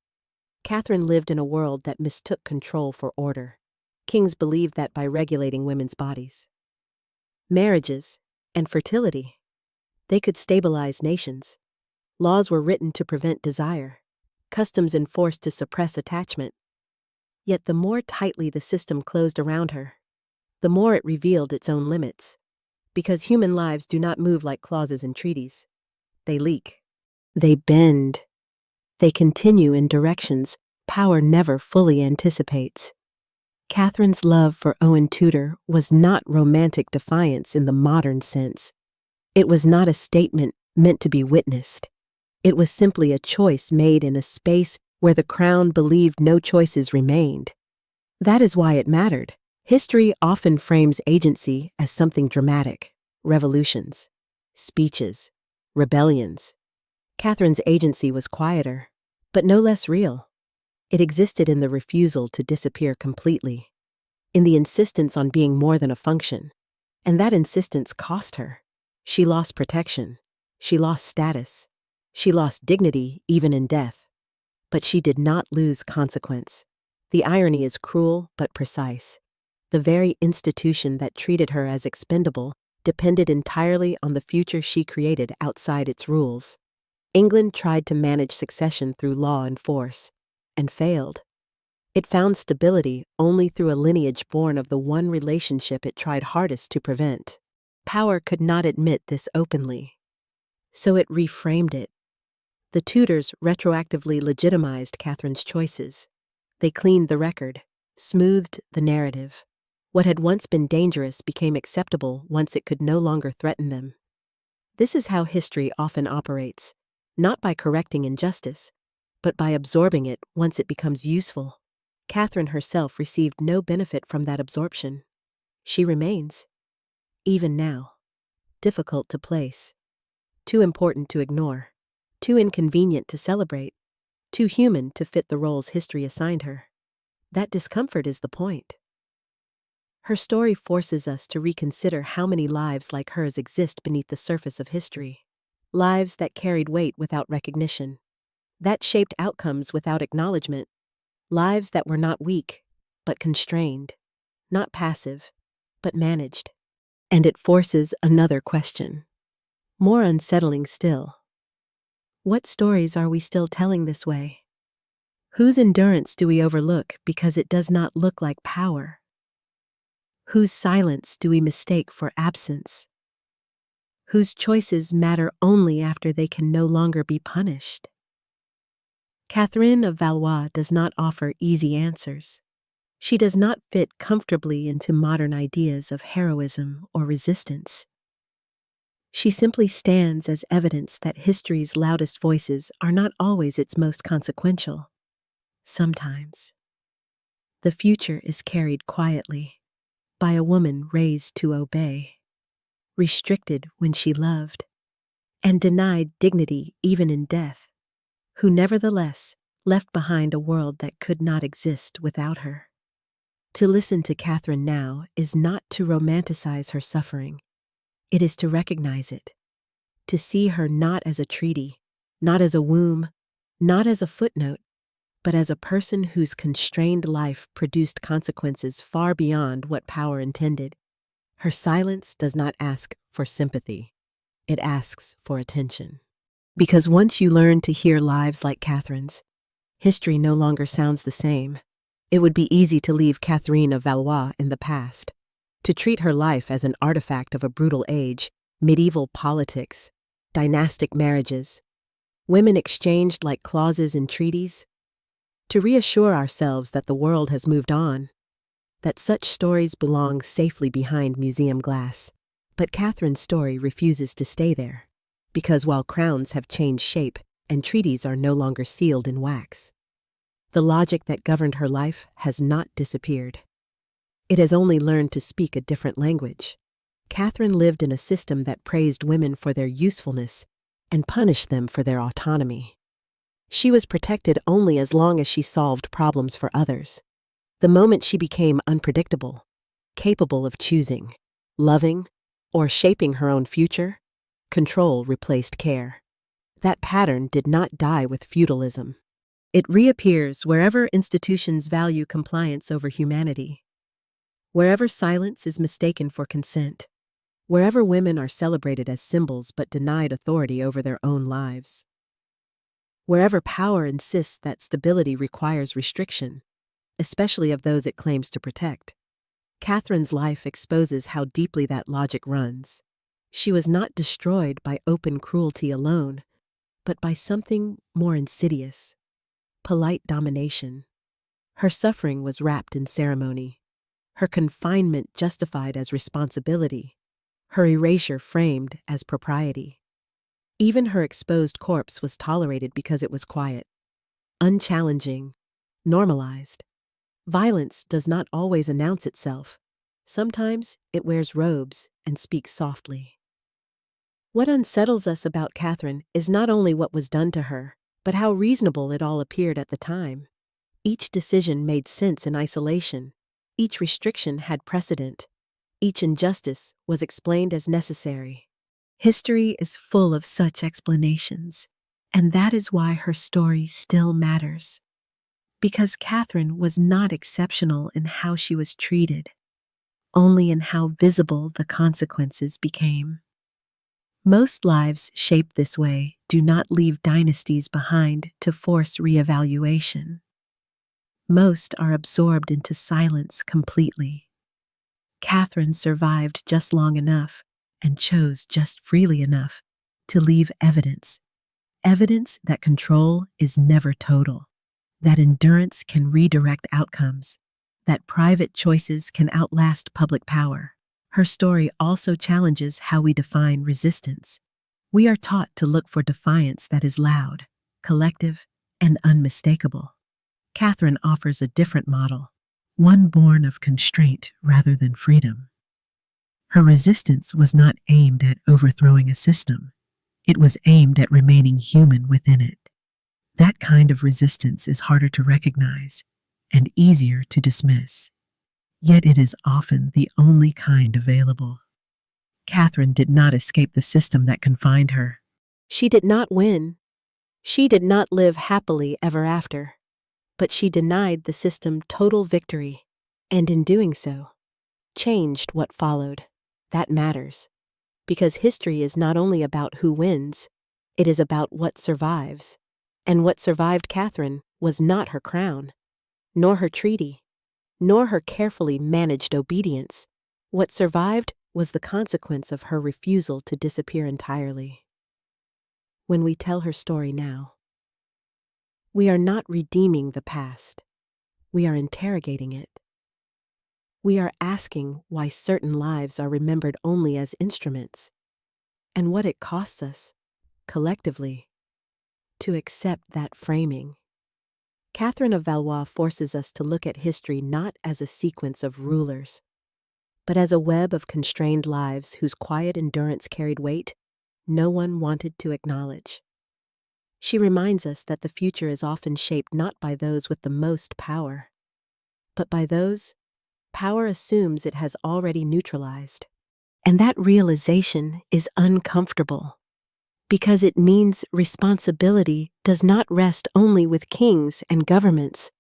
Catherine lived in a world that mistook control for order. Kings believed that by regulating women's bodies, marriages, and fertility, they could stabilize nations. Laws were written to prevent desire, customs enforced to suppress attachment. Yet the more tightly the system closed around her, the more it revealed its own limits. Because human lives do not move like clauses in treaties. They leak. They bend. They continue in directions power never fully anticipates. Catherine's love for Owen Tudor was not romantic defiance in the modern sense. It was not a statement meant to be witnessed. It was simply a choice made in a space where the crown believed no choices remained. That is why it mattered. History often frames agency as something dramatic: revolutions, speeches, rebellions. Catherine's agency was quieter, but no less real. It existed in the refusal to disappear completely. in the insistence on being more than a function. And that insistence cost her. She lost protection. She lost status. She lost dignity, even in death. But she did not lose consequence. The irony is cruel but precise. The very institution that treated her as expendable depended entirely on the future she created outside its rules. England tried to manage succession through law and force, and failed. It found stability only through a lineage born of the one relationship it tried hardest to prevent. Power could not admit this openly, so it reframed it. The Tudors retroactively legitimized Catherine's choices. They cleaned the record, smoothed the narrative. What had once been dangerous became acceptable once it could no longer threaten them. This is how history often operates, not by correcting injustice, but by absorbing it once it becomes useful. Catherine herself received no benefit from that absorption. She remains, even now, difficult to place, too important to ignore, too inconvenient to celebrate, too human to fit the roles history assigned her. That discomfort is the point. Her story forces us to reconsider how many lives like hers exist beneath the surface of history. Lives that carried weight without recognition, that shaped outcomes without acknowledgement. Lives that were not weak, but constrained, not passive, but managed. And it forces another question, more unsettling still. What stories are we still telling this way? Whose endurance do we overlook because it does not look like power? Whose silence do we mistake for absence? Whose choices matter only after they can no longer be punished? Catherine of Valois does not offer easy answers. She does not fit comfortably into modern ideas of heroism or resistance. She simply stands as evidence that history's loudest voices are not always its most consequential. Sometimes, the future is carried quietly by a woman raised to obey, restricted when she loved, and denied dignity even in death, who nevertheless left behind a world that could not exist without her. To listen to Catherine now is not to romanticize her suffering. It is to recognize it, to see her not as a treaty, not as a womb, not as a footnote, but as a person whose constrained life produced consequences far beyond what power intended. Her silence does not ask for sympathy. It asks for attention. Because once you learn to hear lives like Catherine's, history no longer sounds the same. It would be easy to leave Catherine of Valois in the past, to treat her life as an artifact of a brutal age, medieval politics, dynastic marriages, women exchanged like clauses in treaties, to reassure ourselves that the world has moved on, that such stories belong safely behind museum glass. But Catherine's story refuses to stay there, because while crowns have changed shape and treaties are no longer sealed in wax, the logic that governed her life has not disappeared. It has only learned to speak a different language. Catherine lived in a system that praised women for their usefulness and punished them for their autonomy. She was protected only as long as she solved problems for others. The moment she became unpredictable, capable of choosing, loving, or shaping her own future, control replaced care. That pattern did not die with feudalism. It reappears wherever institutions value compliance over humanity, wherever silence is mistaken for consent, wherever women are celebrated as symbols but denied authority over their own lives, wherever power insists that stability requires restriction, especially of those it claims to protect. Catherine's life exposes how deeply that logic runs. She was not destroyed by open cruelty alone, but by something more insidious: polite domination. Her suffering was wrapped in ceremony, her confinement justified as responsibility, her erasure framed as propriety. Even her exposed corpse was tolerated because it was quiet, unchallenging, normalized. Violence does not always announce itself. Sometimes it wears robes and speaks softly. What unsettles us about Catherine is not only what was done to her, but how reasonable it all appeared at the time. Each decision made sense in isolation. Each restriction had precedent. Each injustice was explained as necessary. History is full of such explanations, and that is why her story still matters. Because Catherine was not exceptional in how she was treated, only in how visible the consequences became. Most lives shaped this way do not leave dynasties behind to force reevaluation. Most are absorbed into silence completely. Catherine survived just long enough and chose just freely enough to leave evidence. Evidence that control is never total, that endurance can redirect outcomes, that private choices can outlast public power. Her story also challenges how we define resistance. We are taught to look for defiance that is loud, collective, and unmistakable. Catherine offers a different model, one born of constraint rather than freedom. Her resistance was not aimed at overthrowing a system. It was aimed at remaining human within it. That kind of resistance is harder to recognize and easier to dismiss. Yet it is often the only kind available. Catherine did not escape the system that confined her. She did not win. She did not live happily ever after. But she denied the system total victory, and in doing so, changed what followed. That matters, because history is not only about who wins, it is about what survives. And what survived Catherine was not her crown, nor her treaty, nor her carefully managed obedience. What survived was the consequence of her refusal to disappear entirely. When we tell her story now, we are not redeeming the past. We are interrogating it. We are asking why certain lives are remembered only as instruments, and what it costs us, collectively, to accept that framing. Catherine of Valois forces us to look at history not as a sequence of rulers, but as a web of constrained lives whose quiet endurance carried weight no one wanted to acknowledge. She reminds us that the future is often shaped not by those with the most power, but by those power assumes it has already neutralized. And that realization is uncomfortable, because it means responsibility does not rest only with kings and governments,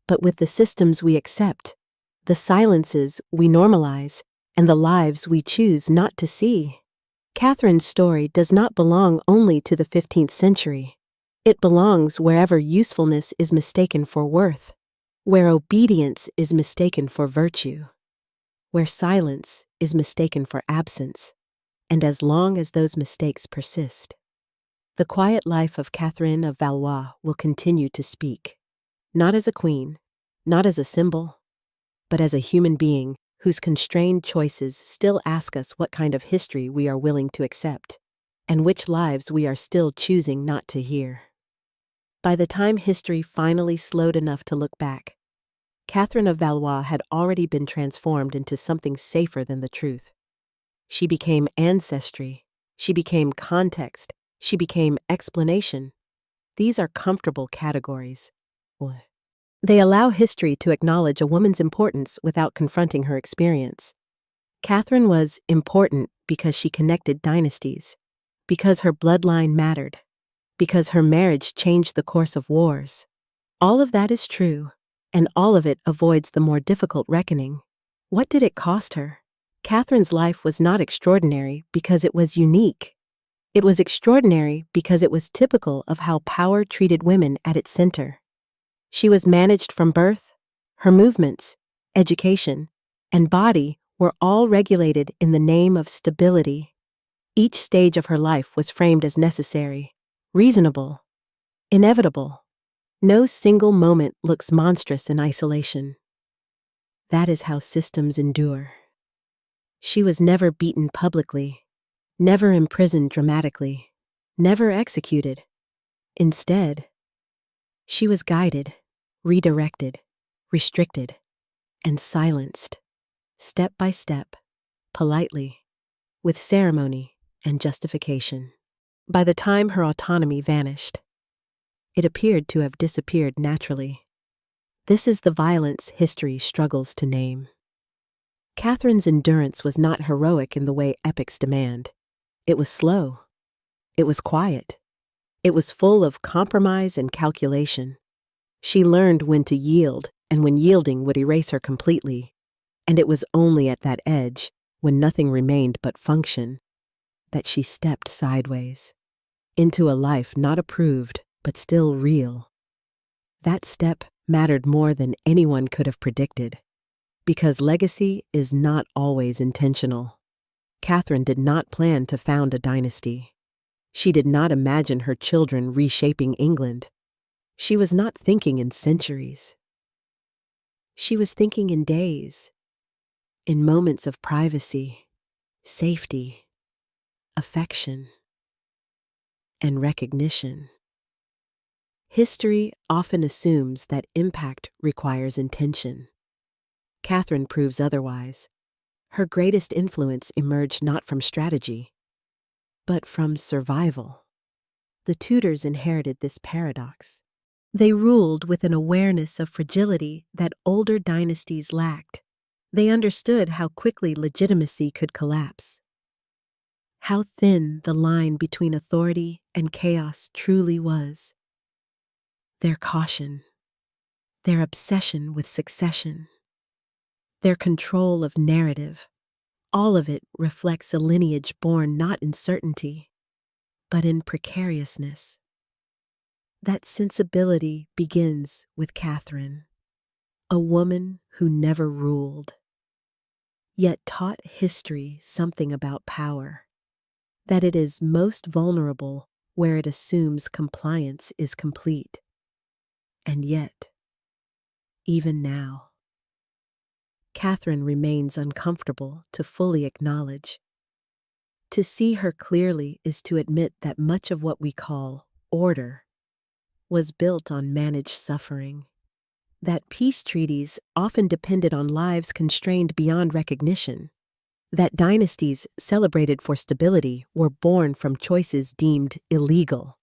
but with the systems we accept, the silences we normalize, and the lives we choose not to see. Catherine's story does not belong only to the 15th century. It belongs wherever usefulness is mistaken for worth, where obedience is mistaken for virtue, where silence is mistaken for absence, and as long as those mistakes persist. The quiet life of Catherine of Valois will continue to speak, not as a queen, not as a symbol, but as a human being whose constrained choices still ask us what kind of history we are willing to accept, and which lives we are still choosing not to hear. By the time history finally slowed enough to look back, Catherine of Valois had already been transformed into something safer than the truth. She became ancestry, she became context, she became explanation. These are comfortable categories. They allow history to acknowledge a woman's importance without confronting her experience. Catherine was important because she connected dynasties, because her bloodline mattered, because her marriage changed the course of wars. All of that is true, and all of it avoids the more difficult reckoning. What did it cost her? Catherine's life was not extraordinary because it was unique. It was extraordinary because it was typical of how power treated women at its center. She was managed from birth. Her movements, education, and body were all regulated in the name of stability. Each stage of her life was framed as necessary, reasonable, inevitable. No single moment looks monstrous in isolation. That is how systems endure. She was never beaten publicly, never imprisoned dramatically, never executed. Instead, she was guided, redirected, restricted, and silenced, step by step, politely, with ceremony and justification. By the time her autonomy vanished, it appeared to have disappeared naturally. This is the violence history struggles to name. Catherine's endurance was not heroic in the way epics demand. It was slow. It was quiet. It was full of compromise and calculation. She learned when to yield and when yielding would erase her completely. And it was only at that edge, when nothing remained but function, that she stepped sideways into a life not approved but still real. That step mattered more than anyone could have predicted, because legacy is not always intentional. Catherine did not plan to found a dynasty. She did not imagine her children reshaping England. She was not thinking in centuries. She was thinking in days, in moments of privacy, safety, affection, and recognition. History often assumes that impact requires intention. Catherine proves otherwise. Her greatest influence emerged not from strategy, but from survival. The Tudors inherited this paradox. They ruled with an awareness of fragility that older dynasties lacked. They understood how quickly legitimacy could collapse, how thin the line between authority and chaos truly was. Their caution, their obsession with succession, their control of narrative, all of it reflects a lineage born not in certainty, but in precariousness. That sensibility begins with Catherine, a woman who never ruled, yet taught history something about power, that it is most vulnerable where it assumes compliance is complete. And yet, even now, Catherine remains uncomfortable to fully acknowledge. To see her clearly is to admit that much of what we call order was built on managed suffering, that peace treaties often depended on lives constrained beyond recognition, that dynasties celebrated for stability were born from choices deemed illegal,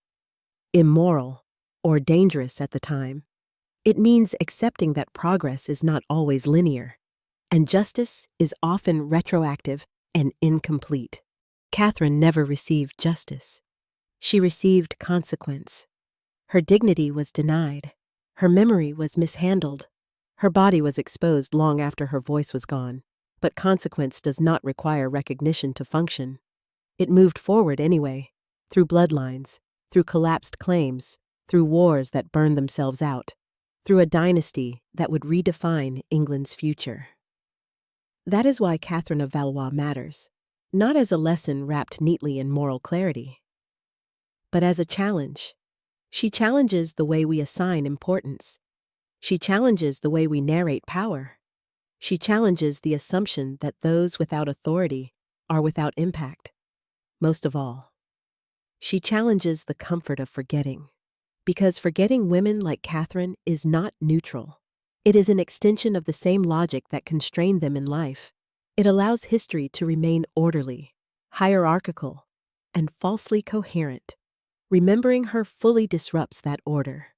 immoral, or dangerous at the time. It means accepting that progress is not always linear, and justice is often retroactive and incomplete. Catherine never received justice. She received consequence. Her dignity was denied. Her memory was mishandled. Her body was exposed long after her voice was gone. But consequence does not require recognition to function. It moved forward anyway, through bloodlines, through collapsed claims, through wars that burned themselves out, through a dynasty that would redefine England's future. That is why Catherine of Valois matters, not as a lesson wrapped neatly in moral clarity, but as a challenge. She challenges the way we assign importance. She challenges the way we narrate power. She challenges the assumption that those without authority are without impact. Most of all, she challenges the comfort of forgetting, because forgetting women like Catherine is not neutral. It is an extension of the same logic that constrained them in life. It allows history to remain orderly, hierarchical, and falsely coherent. Remembering her fully disrupts that order.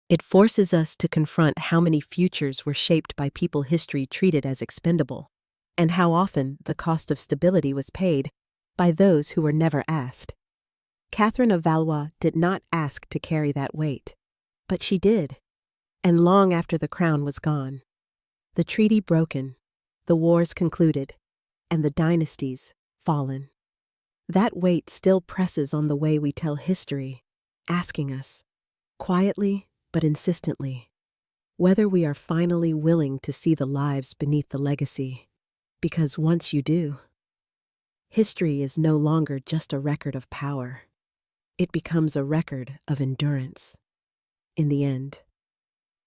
It forces us to confront how many futures were shaped by people history treated as expendable, and how often the cost of stability was paid by those who were never asked. Catherine of Valois did not ask to carry that weight, but she did, and long after the crown was gone, the treaty broken, the wars concluded, and the dynasties fallen. That weight still presses on the way we tell history, asking us, quietly but insistently, whether we are finally willing to see the lives beneath the legacy. Because once you do, history is no longer just a record of power. It becomes a record of endurance. In the end,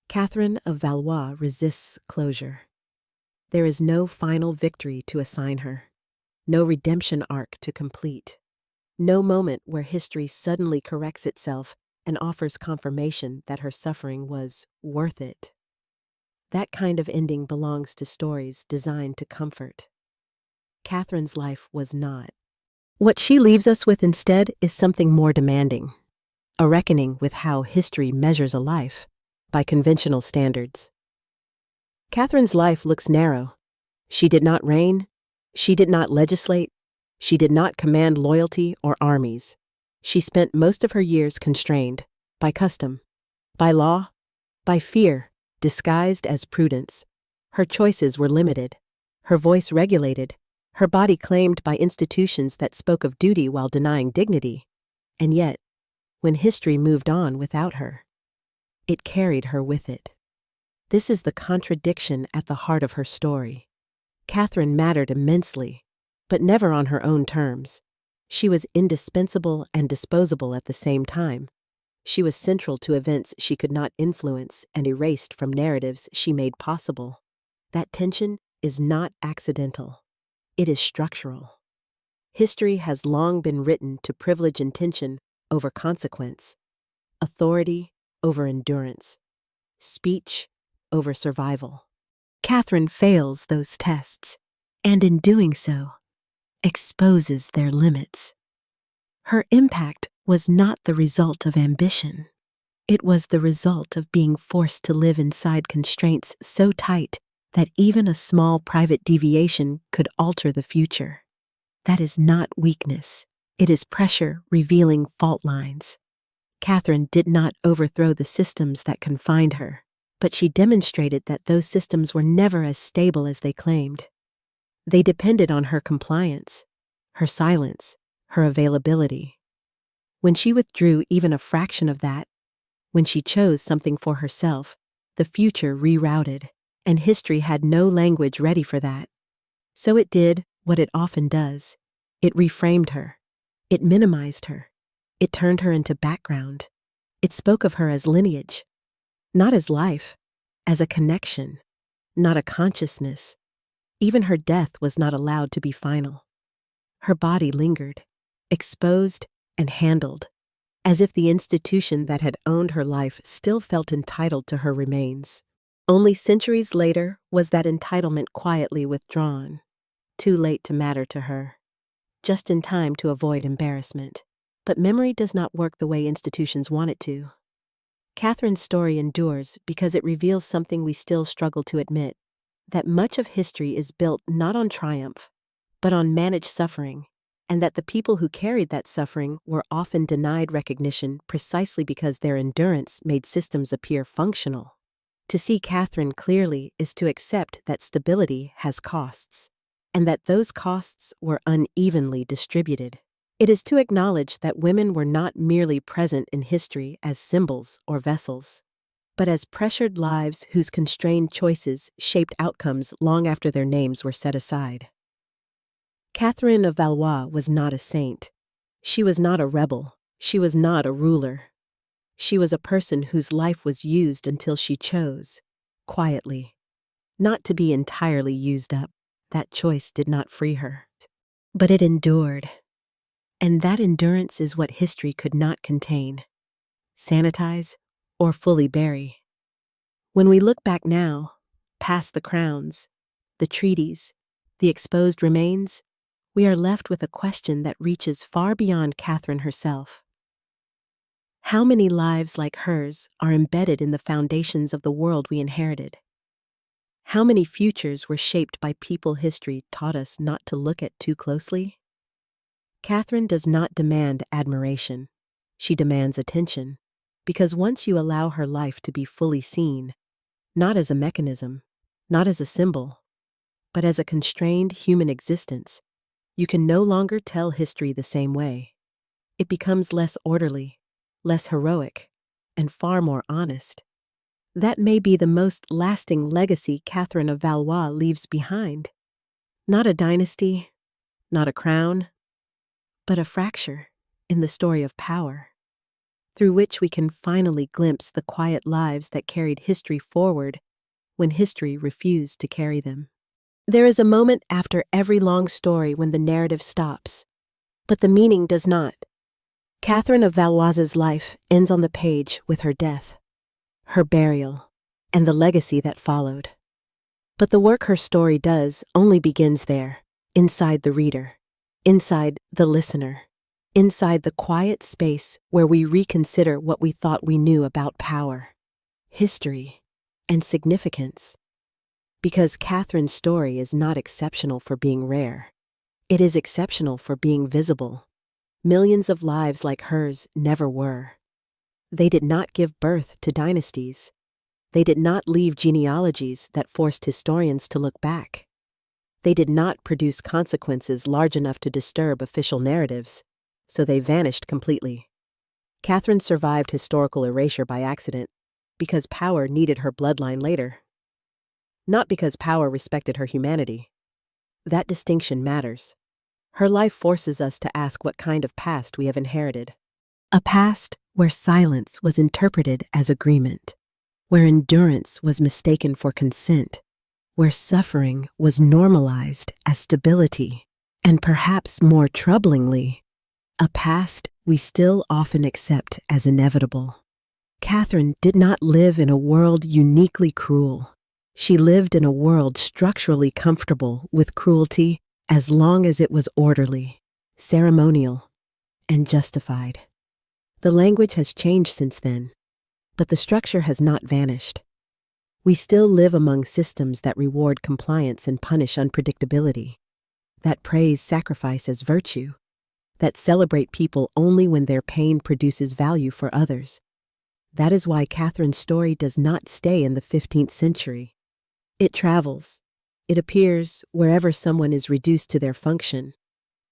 Catherine of Valois resists closure. There is no final victory to assign her, no redemption arc to complete, no moment where history suddenly corrects itself and offers confirmation that her suffering was worth it. That kind of ending belongs to stories designed to comfort. Catherine's life was not. What she leaves us with instead is something more demanding, a reckoning with how history measures a life by conventional standards. Catherine's life looks narrow. She did not reign. She did not legislate. She did not command loyalty or armies. She spent most of her years constrained by custom, by law, by fear, disguised as prudence. Her choices were limited, her voice regulated, her body claimed by institutions that spoke of duty while denying dignity. And yet, when history moved on without her, it carried her with it. This is the contradiction at the heart of her story. Catherine mattered immensely, but never on her own terms. She was indispensable and disposable at the same time. She was central to events she could not influence and erased from narratives she made possible. That tension is not accidental. It is structural. History has long been written to privilege intention over consequence, authority over endurance, speech over survival. Catherine fails those tests, and in doing so, exposes their limits. Her impact was not the result of ambition. It was the result of being forced to live inside constraints so tight that even a small private deviation could alter the future. That is not weakness. It is pressure revealing fault lines. Catherine did not overthrow the systems that confined her, but she demonstrated that those systems were never as stable as they claimed. They depended on her compliance, her silence, her availability. When she withdrew even a fraction of that, when she chose something for herself, the future rerouted, and history had no language ready for that. So it did what it often does. It reframed her. It minimized her. It turned her into background. It spoke of her as lineage, not as life, as a connection, not a consciousness. Even her death was not allowed to be final. Her body lingered, exposed and handled, as if the institution that had owned her life still felt entitled to her remains. Only centuries later was that entitlement quietly withdrawn, too late to matter to her, just in time to avoid embarrassment. But memory does not work the way institutions want it to. Catherine's story endures because it reveals something we still struggle to admit, that much of history is built not on triumph, but on managed suffering, and that the people who carried that suffering were often denied recognition precisely because their endurance made systems appear functional. To see Catherine clearly is to accept that stability has costs, and that those costs were unevenly distributed. It is to acknowledge that women were not merely present in history as symbols or vessels, but as pressured lives whose constrained choices shaped outcomes long after their names were set aside. Catherine of Valois was not a saint. She was not a rebel. She was not a ruler. She was a person whose life was used until she chose, quietly, not to be entirely used up. That choice did not free her, but it endured. And that endurance is what history could not contain, sanitize, or fully bury. When we look back now, past the crowns, the treaties, the exposed remains, we are left with a question that reaches far beyond Catherine herself. How many lives like hers are embedded in the foundations of the world we inherited? How many futures were shaped by people history taught us not to look at too closely? Catherine does not demand admiration. She demands attention, because once you allow her life to be fully seen, not as a mechanism, not as a symbol, but as a constrained human existence, you can no longer tell history the same way. It becomes less orderly, less heroic, and far more honest. That may be the most lasting legacy Catherine of Valois leaves behind. Not a dynasty, not a crown, but a fracture in the story of power, through which we can finally glimpse the quiet lives that carried history forward when history refused to carry them. There is a moment after every long story when the narrative stops, but the meaning does not. Catherine of Valois's life ends on the page with her death, her burial, and the legacy that followed. But the work her story does only begins there, inside the reader, inside the listener, inside the quiet space where we reconsider what we thought we knew about power, history, and significance. Because Catherine's story is not exceptional for being rare. It is exceptional for being visible. Millions of lives like hers never were. They did not give birth to dynasties. They did not leave genealogies that forced historians to look back. They did not produce consequences large enough to disturb official narratives, so they vanished completely. Catherine survived historical erasure by accident, because power needed her bloodline later. Not because power respected her humanity. That distinction matters. Her life forces us to ask what kind of past we have inherited. A past where silence was interpreted as agreement, where endurance was mistaken for consent, where suffering was normalized as stability, and perhaps more troublingly, a past we still often accept as inevitable. Catherine did not live in a world uniquely cruel. She lived in a world structurally comfortable with cruelty as long as it was orderly, ceremonial, and justified. The language has changed since then, but the structure has not vanished. We still live among systems that reward compliance and punish unpredictability, that praise sacrifice as virtue, that celebrate people only when their pain produces value for others. That is why Catherine's story does not stay in the 15th century. It travels. It appears wherever someone is reduced to their function,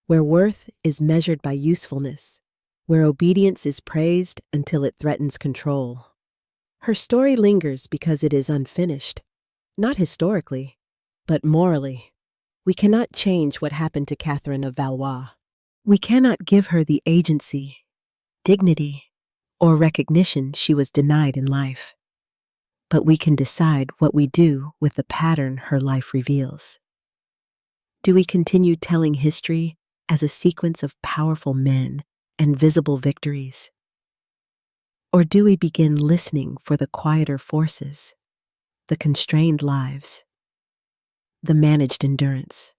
where worth is measured by usefulness, where obedience is praised until it threatens control. Her story lingers because it is unfinished, not historically, but morally. We cannot change what happened to Catherine of Valois. We cannot give her the agency, dignity, or recognition she was denied in life. But we can decide what we do with the pattern her life reveals. Do we continue telling history as a sequence of powerful men and visible victories? Or do we begin listening for the quieter forces, the constrained lives, the managed endurance,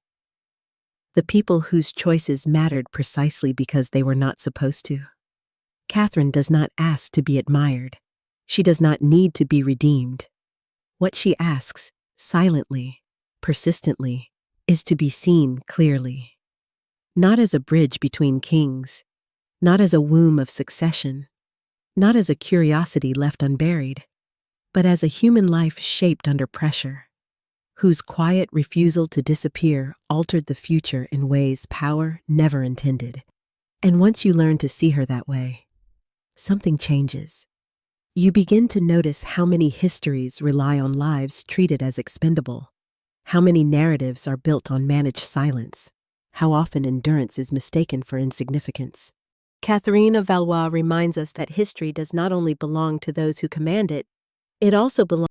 the people whose choices mattered precisely because they were not supposed to? Catherine does not ask to be admired. She does not need to be redeemed. What she asks, silently, persistently, is to be seen clearly. Not as a bridge between kings, not as a womb of succession, not as a curiosity left unburied, but as a human life shaped under pressure, whose quiet refusal to disappear altered the future in ways power never intended. And once you learn to see her that way, something changes. You begin to notice how many histories rely on lives treated as expendable, how many narratives are built on managed silence, how often endurance is mistaken for insignificance. Catherine of Valois reminds us that history does not only belong to those who command it, it also belongs